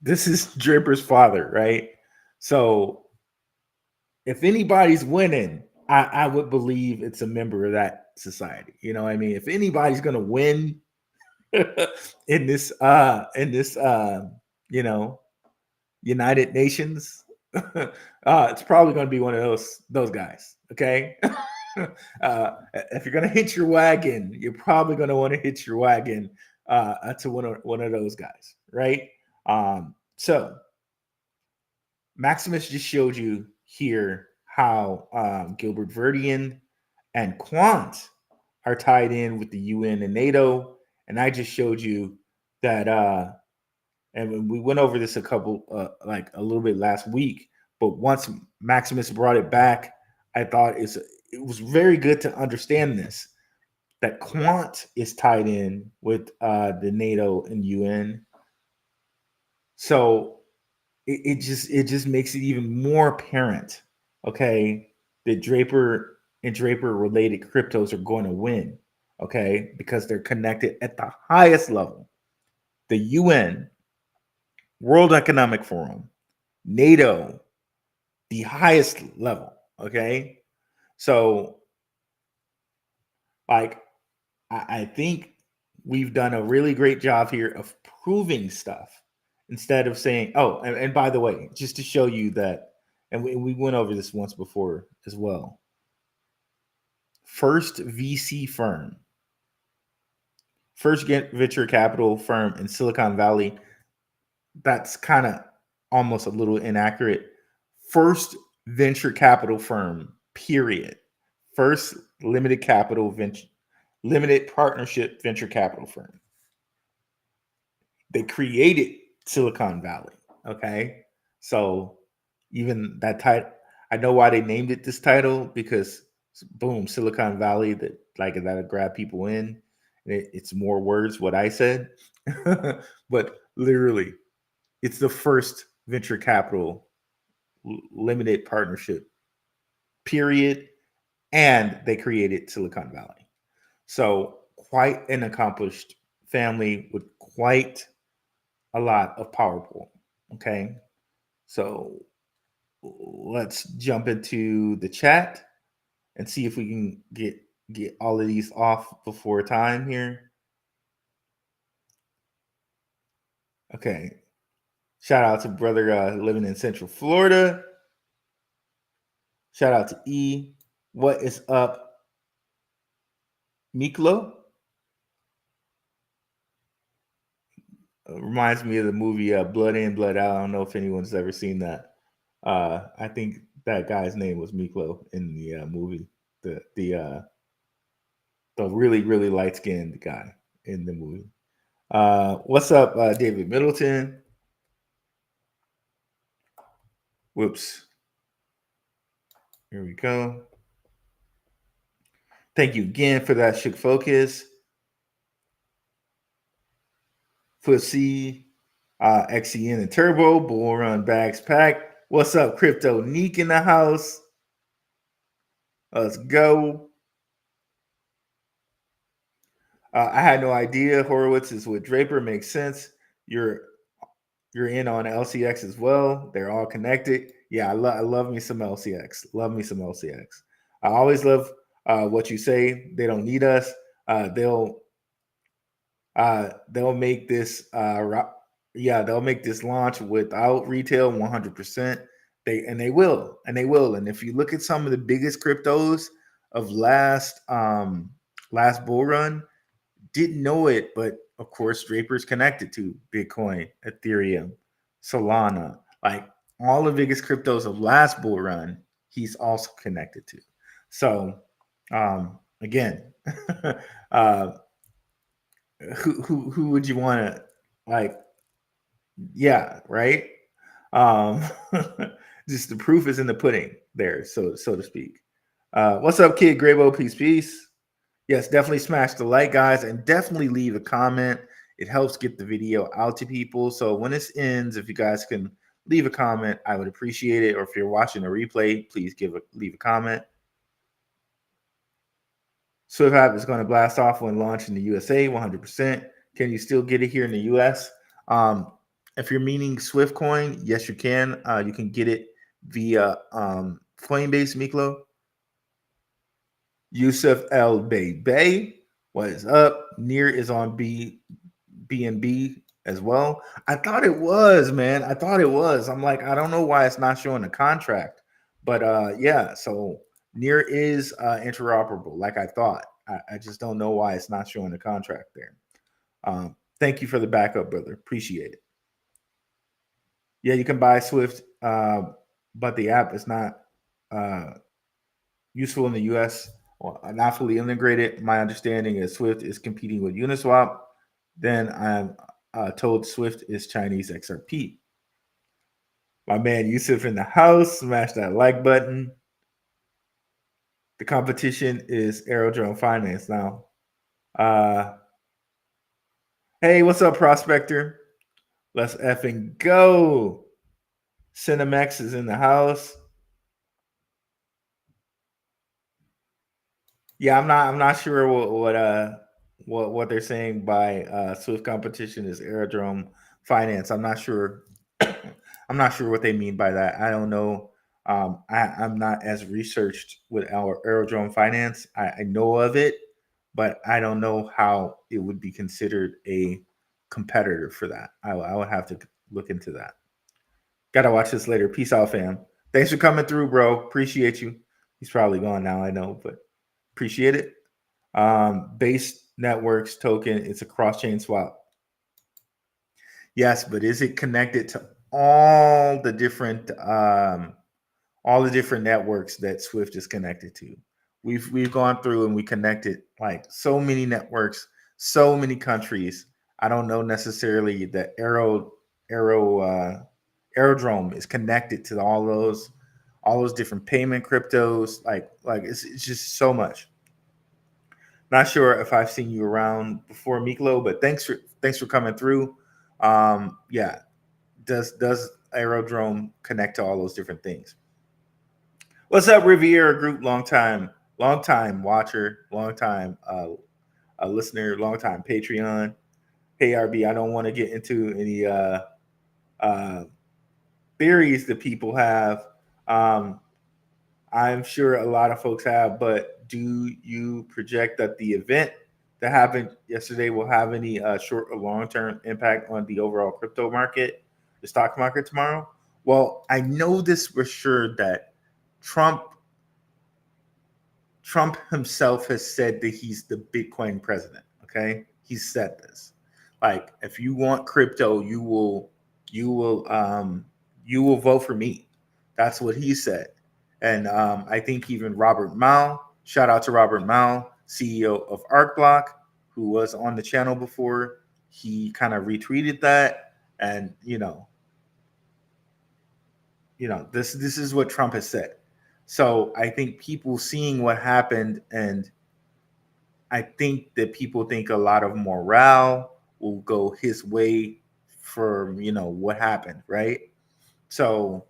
is Draper's father, right? So if anybody's winning, I would believe it's a member of that society. You know what I mean? If anybody's gonna win in this United Nations, it's probably gonna be one of those guys. Okay. If you're gonna hitch your wagon, you're probably gonna want to hitch your wagon to one of those guys, right? So Maximus just showed you here how Gilbert Verdian and Quant are tied in with the UN and NATO, and I just showed you that and we went over this like a little bit last week, but once Maximus brought it back, I thought it was very good to understand this, that Quant is tied in with the NATO and UN. So it just makes it even more apparent, okay, that Draper and Draper related cryptos are going to win, okay, because they're connected at the highest level. The UN, World Economic Forum, NATO, the highest level, okay? So, like, I think we've done a really great job here of proving stuff instead of saying, oh, and by the way, just to show you that, and we went over this once before as well. First VC firm, first venture capital firm in Silicon Valley. That's kind of almost a little inaccurate. First venture capital firm, period. First limited partnership venture capital firm. They created Silicon Valley. Okay. So even that title, I know why they named it this title, because boom, Silicon Valley, that'll grab people in. It's more words what I said. But literally, it's the first venture capital limited partnership, period. And they created Silicon Valley. So quite an accomplished family with quite a lot of power pool. Okay. So let's jump into the chat and see if we can get all of these off before time here. Okay. Shout out to brother living in Central Florida. Shout out to E. What is up, Miklo? Reminds me of the movie Blood In, Blood Out. I don't know if anyone's ever seen that. I think that guy's name was Miklo in the movie. The really, really light-skinned guy in the movie. What's up, David Middleton? Whoops. Here we go. Thank you again for that Shook Focus. Footsie, XCN and Turbo, Bull Run Bags Pack. What's up, Crypto Neek in the house? Let's go. I had no idea Horowitz is with Draper. Makes sense. You're in on LCX as well. They're all connected. Yeah, I love me some LCX. Love me some LCX. I always love what you say. They don't need us. They'll make this they'll make this launch without retail 100%. They will. And if you look at some of the biggest cryptos of last bull run, didn't know it, but of course Draper's connected to Bitcoin, Ethereum, Solana, like all the biggest cryptos of last bull run, he's also connected to. So again, who would you want to like? Yeah, right. Just the proof is in the pudding there, so to speak. What's up, Kid Grabo? Peace. Yes, definitely smash the like, guys, and definitely leave a comment. It helps get the video out to people. So when this ends, if you guys can leave a comment, I would appreciate it. Or if you're watching a replay, please leave a comment. SWFT is going to blast off when launched in the USA, 100%. Can you still get it here in the US? If you're meaning Swift Coin, yes, you can. You can get it via Coinbase, Miklo. Yusuf El Bay, what is up? Near is on BNB as well. I thought it was, man. I'm like, I don't know why it's not showing a contract. But yeah, so Near is interoperable, like I thought. I just don't know why it's not showing a contract there. Thank you for the backup, brother. Appreciate it. Yeah, you can buy Swift, but the app is not useful in the US, or not fully integrated. My understanding is Swift is competing with Uniswap. Then I'm told Swift is Chinese XRP. My man Yusuf in the house, smash that like button. The competition is Aerodrome Finance now. Hey, what's up, Prospector? Let's effing go. Cinemax is in the house. Yeah, I'm not sure what they're saying by Swift competition is Aerodrome Finance. I'm not sure. I'm not sure what they mean by that. I don't know. I'm not as researched with our Aerodrome Finance. I know of it, but I don't know how it would be considered a competitor for that. I would have to look into that. Gotta watch this later. Peace out, fam. Thanks for coming through, bro. Appreciate you. He's probably gone now, I know, but appreciate it. Base networks token, it's a cross-chain swap. Yes, but is it connected to all the different networks that Swift is connected to? We've gone through and we connected like so many networks, so many countries. I don't know necessarily that Aerodrome is connected to all those different payment cryptos. Like it's just so much. Not sure if I've seen you around before, Miklo, but thanks for coming through. Yeah, does Aerodrome connect to all those different things? What's up, Riviera Group? Long time watcher, long time listener, long time Patreon. Hey, RB, I don't want to get into any theories that people have. I'm sure a lot of folks have, but do you project that the event that happened yesterday will have any short or long-term impact on the overall crypto market, the stock market tomorrow? Well, I know this for sure that Trump himself has said that he's the Bitcoin president. Okay, he said this. Like, if you want crypto, you will vote for me. That's what he said. And I think even Robert Mao, shout out to Robert Mao, CEO of ArcBlock, who was on the channel before, he kind of retweeted that. And this is what Trump has said. So I think people seeing what happened, and I think that people think a lot of morale will go his way for what happened, right? So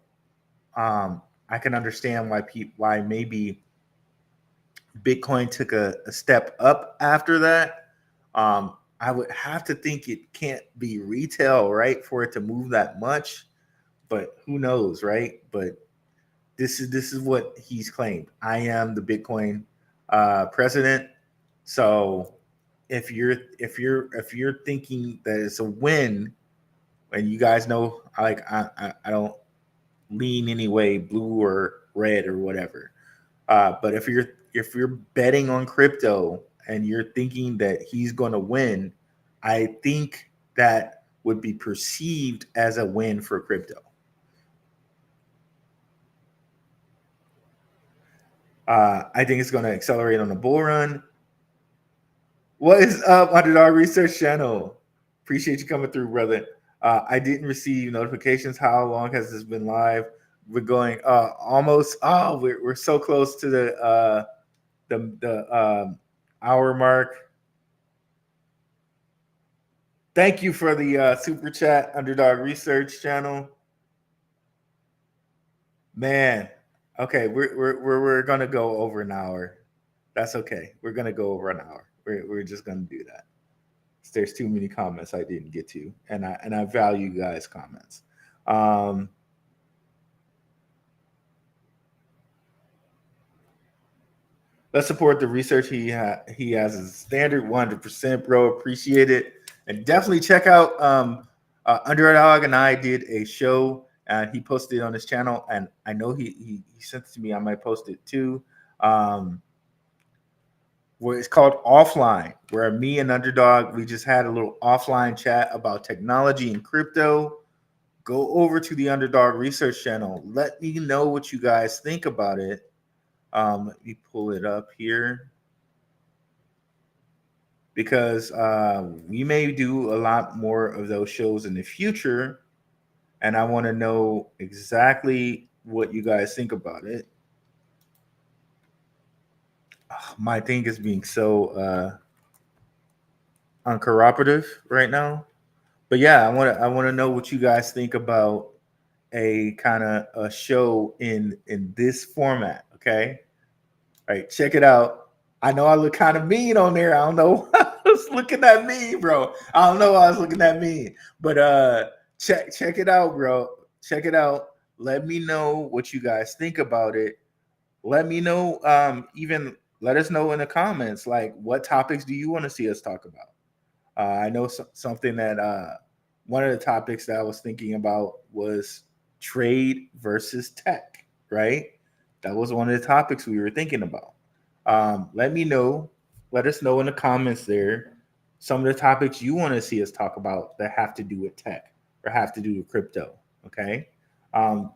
I can understand why maybe Bitcoin took a step up after that. I would have to think it can't be retail, right, for it to move that much. But who knows, right? But this is what he's claimed. I am the Bitcoin president. So if you're thinking that it's a win, and you guys know, like I don't lean any way, blue or red or whatever. But if you're betting on crypto and you're thinking that he's going to win, I think that would be perceived as a win for crypto. I think it's going to accelerate on the bull run. What is up, Underdog Research Channel? Appreciate you coming through, brother. I didn't receive notifications. How long has this been live? We're going almost. Oh, we're so close to the hour mark. Thank you for the super chat, Underdog Research Channel. Man, okay, we're gonna go over an hour. That's okay. We're gonna go over an hour. We're just gonna do that. There's too many comments I didn't get to, and I value you guys' comments. Let's support the research he has as a standard. 100%, bro. Appreciate it, and definitely check out Underdog and I did a show, and he posted it on his channel, and I know he sent it to me. I might post it too. Where it's called Offline, where me and Underdog, we just had a little offline chat about technology and crypto. go over to the Underdog Research channel. Let me know what you guys think about it. Let me pull it up here, because we may do a lot more of those shows in the future, and I want to know exactly what you guys think about it. My thing is being so uncooperative right now, but yeah, I want to know what you guys think about a kind of a show in this format. Okay, all right, check it out. I know I look kind of mean on there. I don't know. I was looking at me, bro. I don't know why I was looking at me, but check it out, bro. Check it out. Let me know what you guys think about it. Let me know. Even let us know in the comments, like, what topics do you want to see us talk about? I know something that one of the topics that I was thinking about was trade versus tech, right? That was one of the topics we were thinking about. Let me know. Let us know in the comments there some of the topics you want to see us talk about that have to do with tech or have to do with crypto. Okay.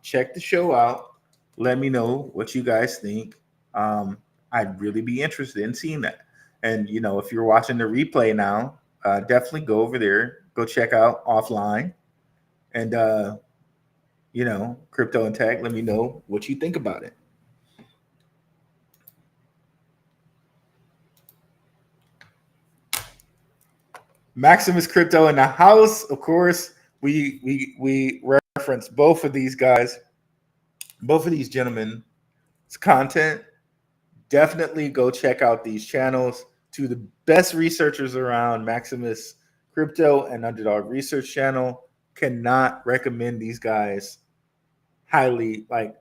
Check the show out. Let me know what you guys think. I'd really be interested in seeing that. And, you know, if you're watching the replay now, definitely go over there, go check out Offline, and, you know, crypto and tech. Let me know what you think about it. Maximus Crypto in the house. Of course, we reference both of these guys, both of these gentlemen. It's content. Definitely go check out these channels. To the best researchers around, Maximus Crypto and Underdog Research Channel. Cannot recommend these guys highly. Like,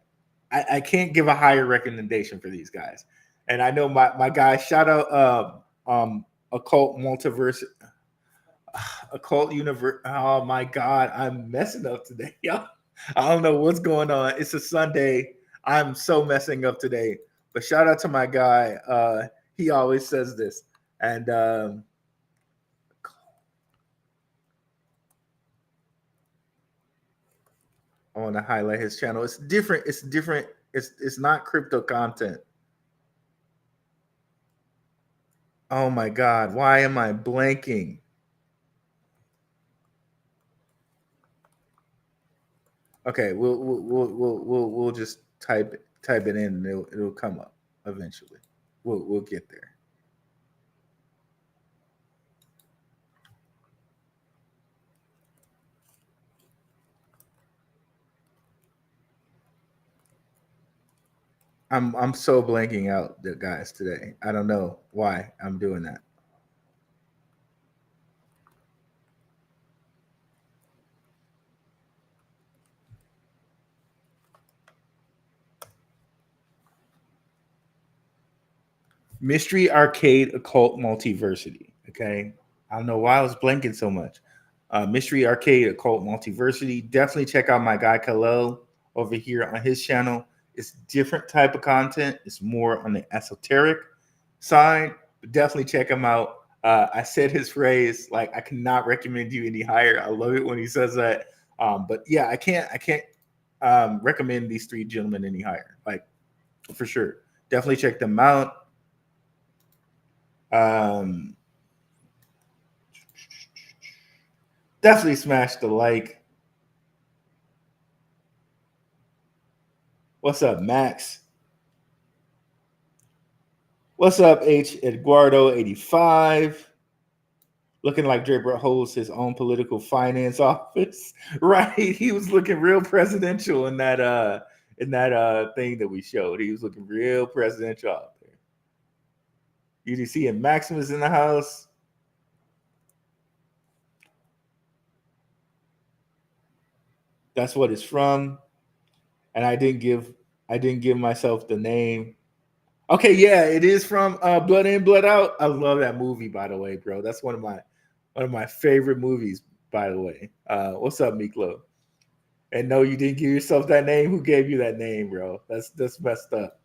I can't give a higher recommendation for these guys. And I know my guy, shout out Occult Multiverse. Occult Universe. Oh my God, I'm messing up today, y'all. I don't know what's going on. It's a Sunday. I'm so messing up today. But shout out to my guy. He always says this, and I want to highlight his channel. It's different. It's different. It's not crypto content. Oh my God, why am I blanking? Okay, we'll just type it in, and it'll come up eventually. We'll get there. I'm so blanking out the guys today. I don't know why I'm doing that. Mystery Arcade Occult Multiversity. Okay. I don't know why I was blanking so much. Mystery Arcade Occult Multiversity. Definitely check out my guy Khalil over here on his channel. It's different type of content. It's more on the esoteric side. But definitely check him out. I said his phrase, like, I cannot recommend you any higher. I love it when he says that. But yeah, I can't recommend these three gentlemen any higher. Like, for sure. Definitely check them out. Definitely smash the like. What's up, Max? What's up, H. Eduardo 85? Looking like Draper holds his own political finance office. Right. He was looking real presidential in that thing that we showed. He was looking real presidential out there. UDC and Maximus in the house. That's what it's from. And I didn't give myself the name. Okay, yeah, it is from Blood In, Blood Out. I love that movie, by the way, bro. That's one of my favorite movies, by the way. What's up, Miklo? And no, you didn't give yourself that name. Who gave you that name, bro? That's messed up.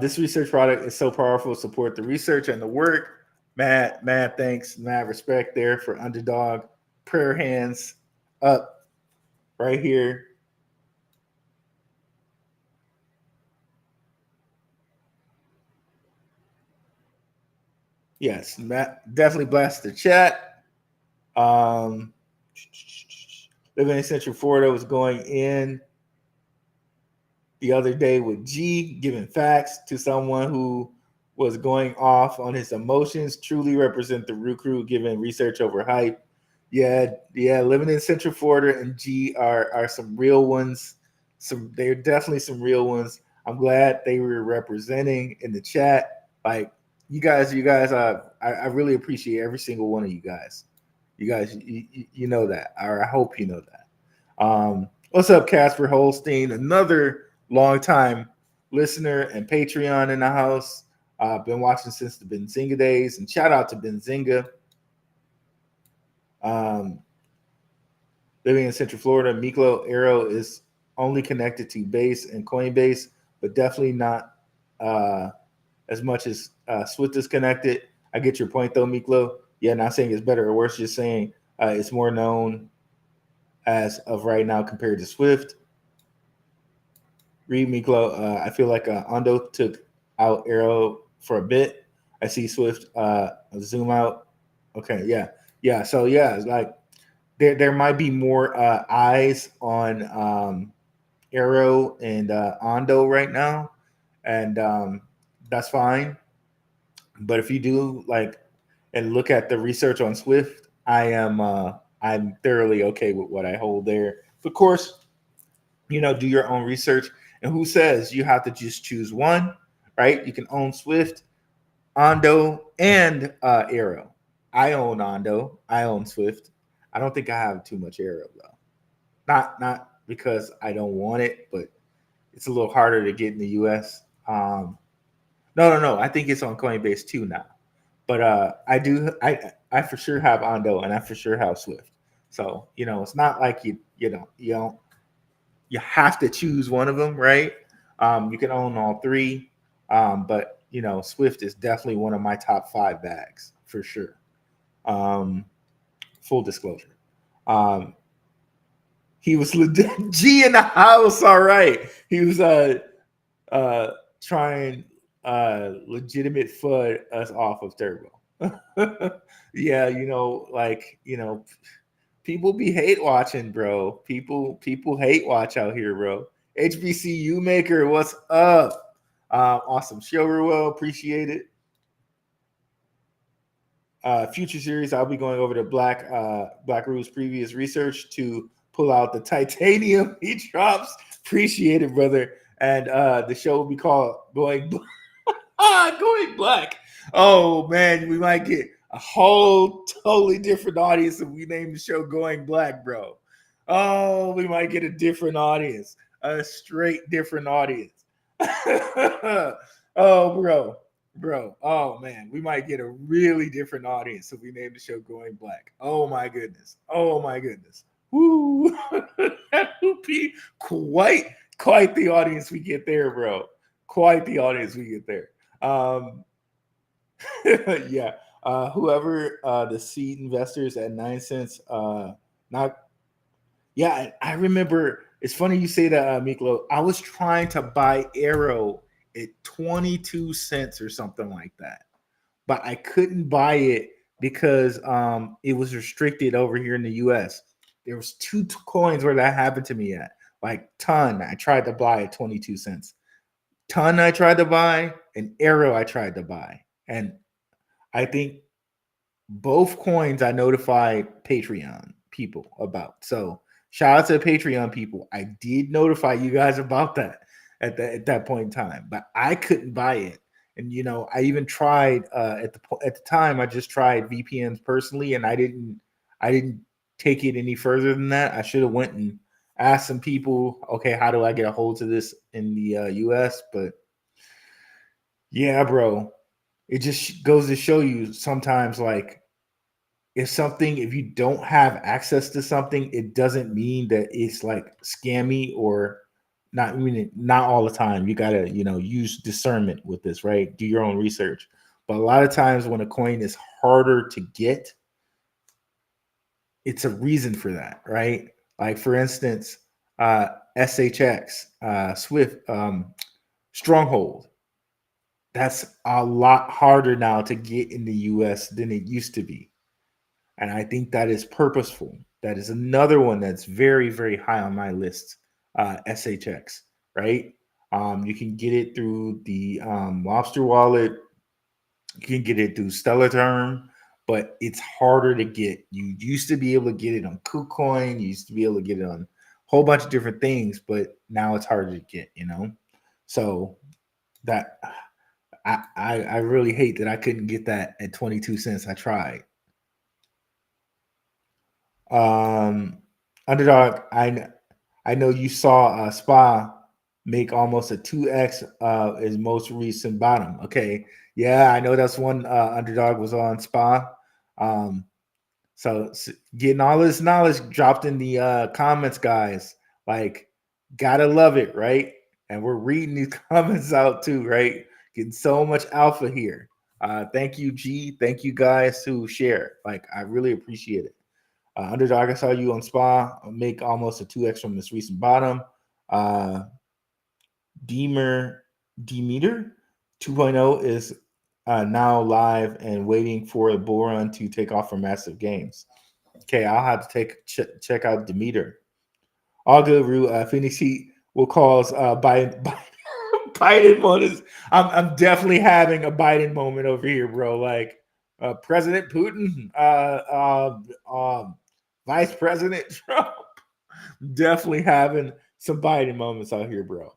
This research product is so powerful. Support the research and the work. Mad thanks, mad respect there for Underdog. Prayer hands up right here. Yes, Matt definitely blast the chat. Living in Central Florida was going in the other day with G, giving facts to someone who was going off on his emotions. Truly represent the root crew, giving research over hype. Yeah. Living in Central Florida and G are some real ones. They're definitely some real ones. I'm glad they were representing in the chat. Like you guys. I really appreciate every single one of you guys. You know that, or I hope you know that. What's up, Casper Holstein? Another longtime listener and Patreon in the house. Been watching since the Benzinga days, and shout out to Benzinga. Living in Central Florida, Miklo Arrow is only connected to Base and Coinbase, but definitely not as much as Swift is connected. I get your point though, Miklo. Yeah, not saying it's better or worse, just saying it's more known as of right now compared to Swift. Read Miklo. I feel like Ondo took out Arrow for a bit. I see Swift zoom out. Okay, yeah. So yeah, it's like there might be more eyes on Arrow and Ondo right now, and that's fine. But if you do like and look at the research on Swift, I'm thoroughly okay with what I hold there. Of course, do your own research. And who says you have to just choose one, right? You can own Swift, Ondo, and Arrow. I own Ondo. I own Swift. I don't think I have too much Arrow though. Not because I don't want it, but it's a little harder to get in the US. No. I think it's on Coinbase too now. But I for sure have Ondo and I for sure have Swift. So, it's not like you have to choose one of them, right? You can own all three. But Swift is definitely one of my top 5 bags for sure. Full disclosure. He was legit G in the house. All right. He was trying legitimate FUD us off of Turbo. Yeah, people be hate watching, bro. People hate watch out here, bro. HBCU maker, what's up? Awesome show, Ruel. Appreciate it. Future series, I'll be going over to Black Rule's previous research to pull out the titanium he drops. Appreciate it, brother. And the show will be called Going Black. Oh man, we might get a whole totally different audience if we name the show Going Black, bro. Oh, we might get a different audience, a straight different audience. Oh, bro. Oh man, we might get a really different audience if we name the show Going Black. Oh my goodness. Woo. That would be quite the audience we get there, bro. Quite the audience we get there. Yeah. Whoever the seed investors at 9 cents, I remember. It's funny you say that, Miklo. I was trying to buy Arrow at 22 cents or something like that, but I couldn't buy it because it was restricted over here in the US. There was 2 coins where that happened to me at. Like Ton, I tried to buy at 22 cents. Ton I tried to buy, and Arrow I tried to buy. And I think both coins I notified Patreon people about. So shout out to the Patreon people. I did notify you guys about that at that point in time, but I couldn't buy it. And I even tried at the time. I just tried VPNs personally, and I didn't take it any further than that. I should have went and asked some people, okay, how do I get a hold of this in the US? But yeah, bro, it just goes to show you sometimes, like, if you don't have access to something, it doesn't mean that it's like scammy or not all the time. You gotta, use discernment with this, right? Do your own research. But a lot of times when a coin is harder to get, it's a reason for that, right? Like for instance, SHX, Swift, Stronghold. That's a lot harder now to get in the US than it used to be. And I think that is purposeful. That is another one that's very, very high on my list, SHX, right? You can get it through the Lobster wallet. You can get it through Stellar Term, but it's harder to get. You used to be able to get it on KuCoin. You used to be able to get it on a whole bunch of different things, but now it's harder to get, So that I really hate that I couldn't get that at 22 cents. I tried. Underdog, I know you saw SPA make almost a 2x his most recent bottom. Okay. Yeah, I know that's one Underdog was on SPA. So getting all this knowledge dropped in the comments, guys. Like, gotta love it, right? And we're reading these comments out too, right? Getting so much alpha here. Thank you, G. Thank you guys who share. Like, I really appreciate it. Underdog, I saw you on SPA make almost a 2x from this recent bottom. Demeter 2.0 is now live and waiting for a bull run to take off for massive gains. Okay, I'll have to check out Demeter. All good, Rue. Phoenix Heat will cause Biden moments. I'm definitely having a Biden moment over here, bro. Like President Putin, Vice President Trump, definitely having some Biden moments out here, bro.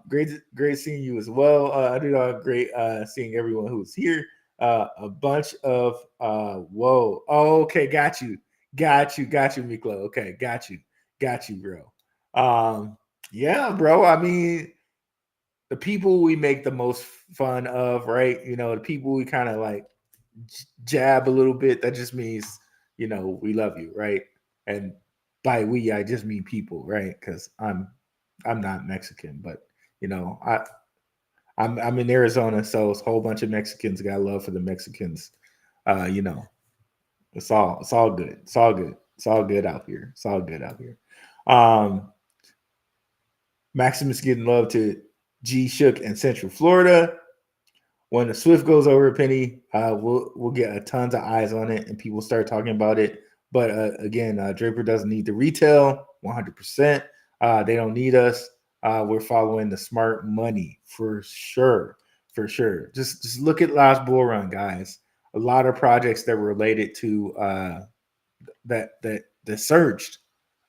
Great seeing you as well. Underdog, great seeing everyone who's here. A bunch of whoa. Oh, okay, got you, Miklo. Okay, got you, bro. Yeah, bro. I mean, the people we make the most fun of, right? The people we kind of like jab a little bit. That just means, we love you, right? And by we, I just mean people, right? Because I'm not Mexican, but I'm in Arizona, so it's a whole bunch of Mexicans. Got love for the Mexicans. It's all good. It's all good. It's all good out here. It's all good out here. Maximus getting love to G Shook and Central Florida. When the Swift goes over a penny, we'll get a tons of eyes on it and people start talking about it. But again, Draper doesn't need the retail 100%. They don't need us. We're following the smart money for sure. Just look at last bull run, guys. A lot of projects that were related to that surged.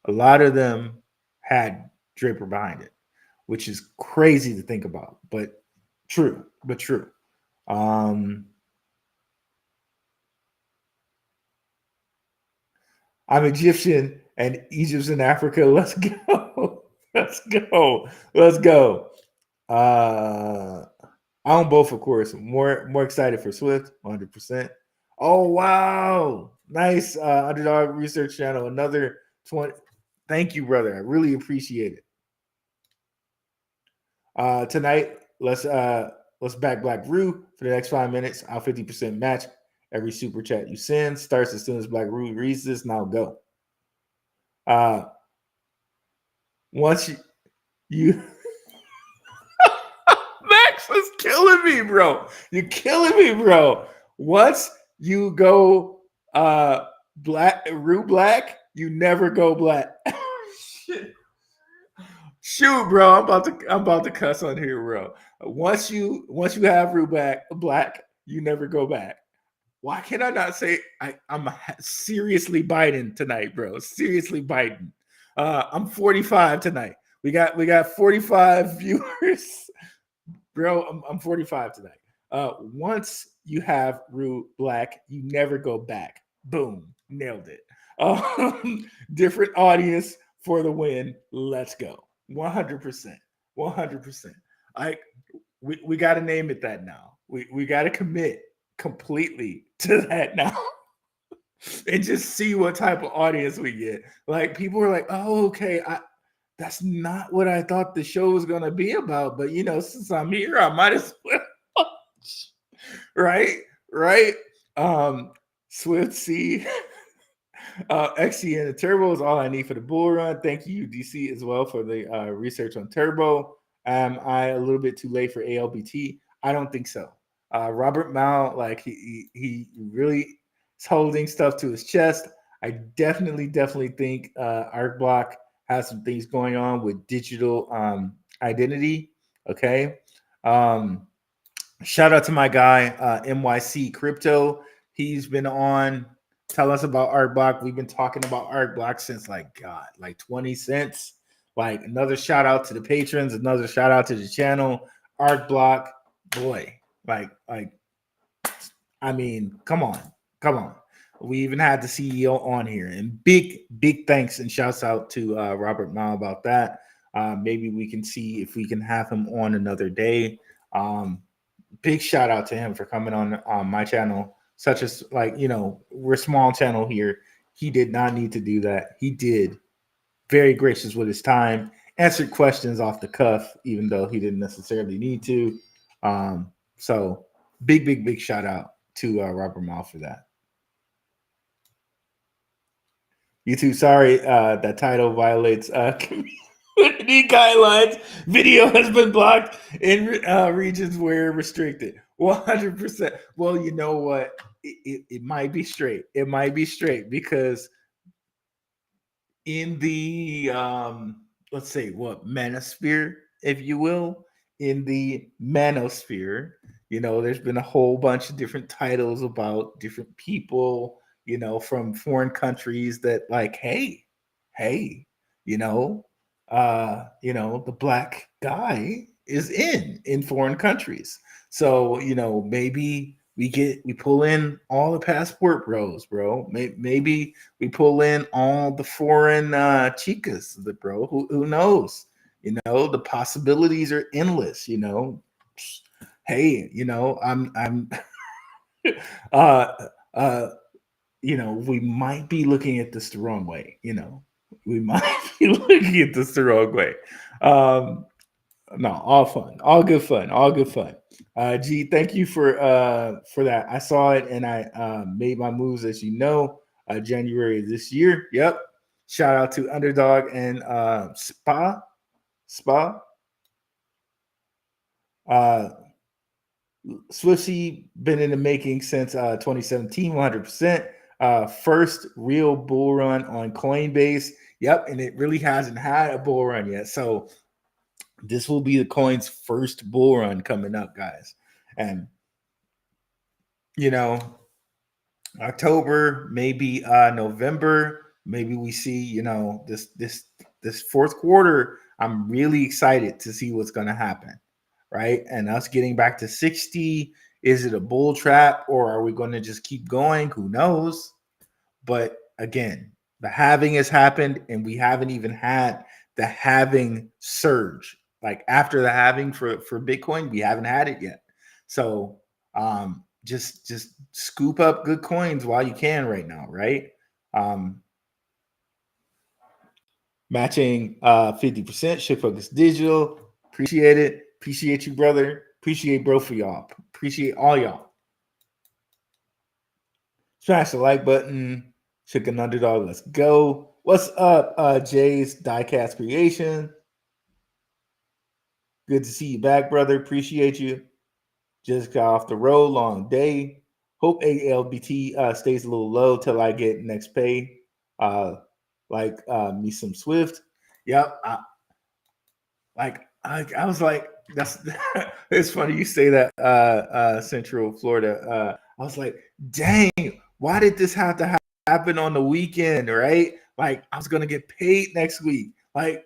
A lot of them had Draper behind it, which is crazy to think about, but true. I'm Egyptian and Egypt's in Africa. Let's go. I own both, of course. More excited for Swift, 100%. Oh, wow. Nice. Underdog Research Channel, another 20. Thank you, brother. I really appreciate it. Tonight, let's back Black Rue for the next 5 minutes. I'll 50% match every super chat you send. Starts as soon as Black Rue reads this. Now go. Once you Max is killing me, bro. You're killing me, bro. Once you go Rue Black, you never go black. Shit. Shoot, bro. I'm about to cuss on here, bro. Once you have Rue Black, you never go back. Why can I not say I'm seriously Biden tonight, bro? Seriously Biden. I'm 45 tonight. We got 45 viewers, bro. I'm 45 tonight. Once you have Rue Black, you never go back. Boom, nailed it. Different audience for the win. Let's go. 100%. We got to name it that now. We got to commit completely to that now. And just see what type of audience we get. Like, people are like, oh, okay, that's not what I thought the show was gonna be about. But since I'm here, I might as well watch. Right. Swift C. XC and the Turbo is all I need for the bull run. Thank you, DC, as well for the research on Turbo. Am I a little bit too late for ALBT? I don't think so. Robert Mao, like he really is holding stuff to his chest. I definitely think ArcBlock has some things going on with digital identity. Okay. Shout out to my guy MYC Crypto. He's been on. Tell us about ArcBlock. We've been talking about ArcBlock since like 20 cents. Like, another shout out to the patrons, another shout out to the channel. ArcBlock, boy, like I mean, come on. We even had the CEO on here, and big thanks and shouts out to Robert Mao about that. Maybe we can see if we can have him on another day. Big shout out to him for coming on my channel. Such as, like, we're a small channel here. He did not need to do that. He did. Very gracious with his time. Answered questions off the cuff, even though he didn't necessarily need to. So big shout out to Robert Mao for that. YouTube, sorry, that title violates community guidelines. Video has been blocked in regions where restricted. 100%. Well, you know what? It might be straight. It might be straight because in the let's say manosphere, if you will, in the manosphere, there's been a whole bunch of different titles about different people, from foreign countries that, like, hey, the black guy is in foreign countries. So, maybe we pull in all the passport bros, bro. Maybe we pull in all the foreign chicas, bro. Who knows? The possibilities are endless. Hey, I'm we might be looking at this the wrong way. We might be looking at this the wrong way. No, all fun, all good fun. G, thank you for that. I saw it and I made my moves, as January of this year. Yep. Shout out to Underdog and Spa. Swifty been in the making since 2017, 100%. First real bull run on Coinbase. Yep, and it really hasn't had a bull run yet. So this will be the coin's first bull run coming up, guys. And October, maybe November, maybe we see, this fourth quarter. I'm really excited to see what's going to happen, right? And us getting back to 60, is it a bull trap, or are we going to just keep going? Who knows? But again, the halving has happened, and we haven't even had the halving surge. Like, after the halving for Bitcoin, we haven't had it yet. So just scoop up good coins while you can right now, right? Matching 50%, Shift Focus Digital. Appreciate it. Appreciate you, brother. Appreciate bro for y'all. Appreciate all y'all. Smash the like button. Chicken Underdog, let's go. What's up, Jay's Diecast Creation? Good to see you back, brother. Appreciate you. Just got off the road, long day. Hope ALBT stays a little low till I get next pay. Me some Swift. Yep. I was like, that's it's funny you say that, Central Florida. I was like, dang, why did this have to happen on the weekend, right? Like, I was gonna get paid next week. Like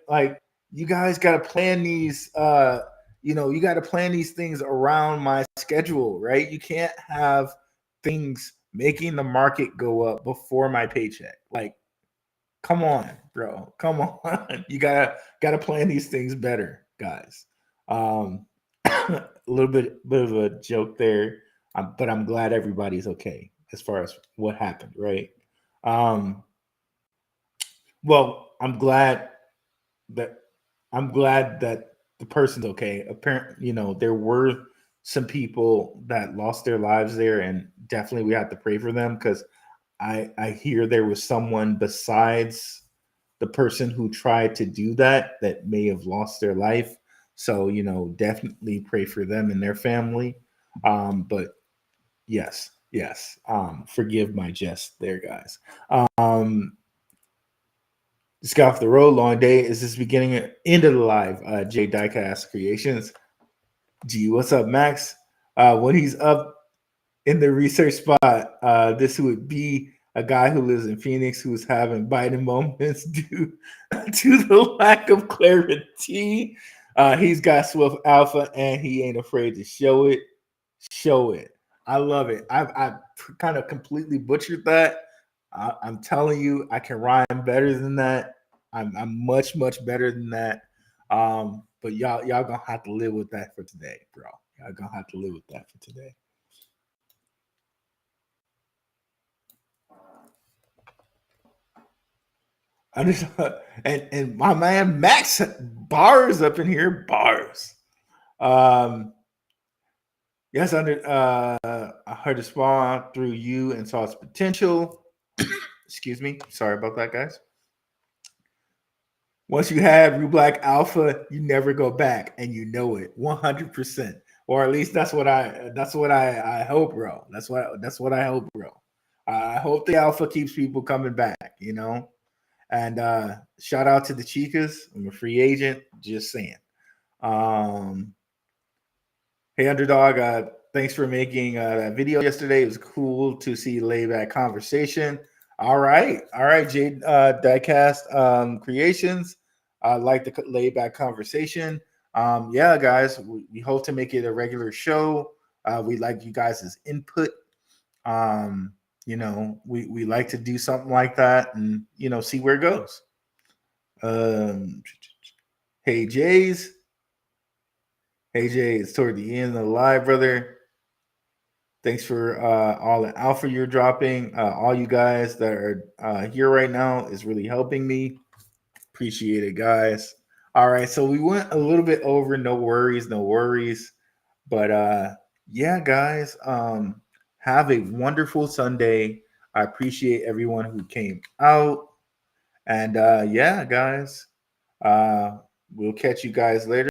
you guys gotta plan these you gotta plan these things around my schedule, right? You can't have things making the market go up before my paycheck. Like, come on, bro. Come on. You gotta plan these things better, guys. A little bit of a joke there, but I'm glad everybody's okay as far as what happened, right? Well, I'm glad that I'm glad that the person's okay. Apparently, you know, there were some people that lost their lives there, and definitely we have to pray for them because I hear there was someone besides the person who tried to do that that may have lost their life. So, you know, definitely pray for them and their family. But yes, yes. Forgive my jest there, guys. Just got off the road, long day. Is this beginning end of the live? Jay Diecast Creations. G, what's up, Max? When he's up in the research spot, this would be a guy who lives in Phoenix who's having Biden moments due to the lack of clarity. He's got Swift Alpha and he ain't afraid to show it. Show it. I love it. I kind of completely butchered that. I'm telling you, I can rhyme better than that. I'm much better than that. But y'all gonna have to live with that for today, bro. Y'all gonna have to live with that for today. And my man Max bars up in here, bars. Yes, I heard a spawn through you and saw its potential. Excuse me. Sorry about that, guys. Once you have Rublack Alpha, you never go back, and you know it 100%. Or at least that's what I hope, bro. That's what I hope, bro. I hope the Alpha keeps people coming back, you know. And shout out to the Chicas. I'm a free agent. Just saying. Hey, Underdog. Thanks for making that video yesterday. It was cool to see layback conversation. All right, Jade Diecast Creations. I like the layback conversation. Yeah, guys, we hope to make it a regular show. We like you guys' input. You know, we like to do something like that and, you know, see where it goes. Hey, Jays. Hey, Jay, it's toward the end of the live, brother. Thanks for all the alpha you're dropping. All you guys that are here right now is really helping me. Appreciate it, guys. All right, so we went a little bit over. No worries. But yeah, guys, have a wonderful Sunday. I appreciate everyone who came out. And yeah, guys, we'll catch you guys later.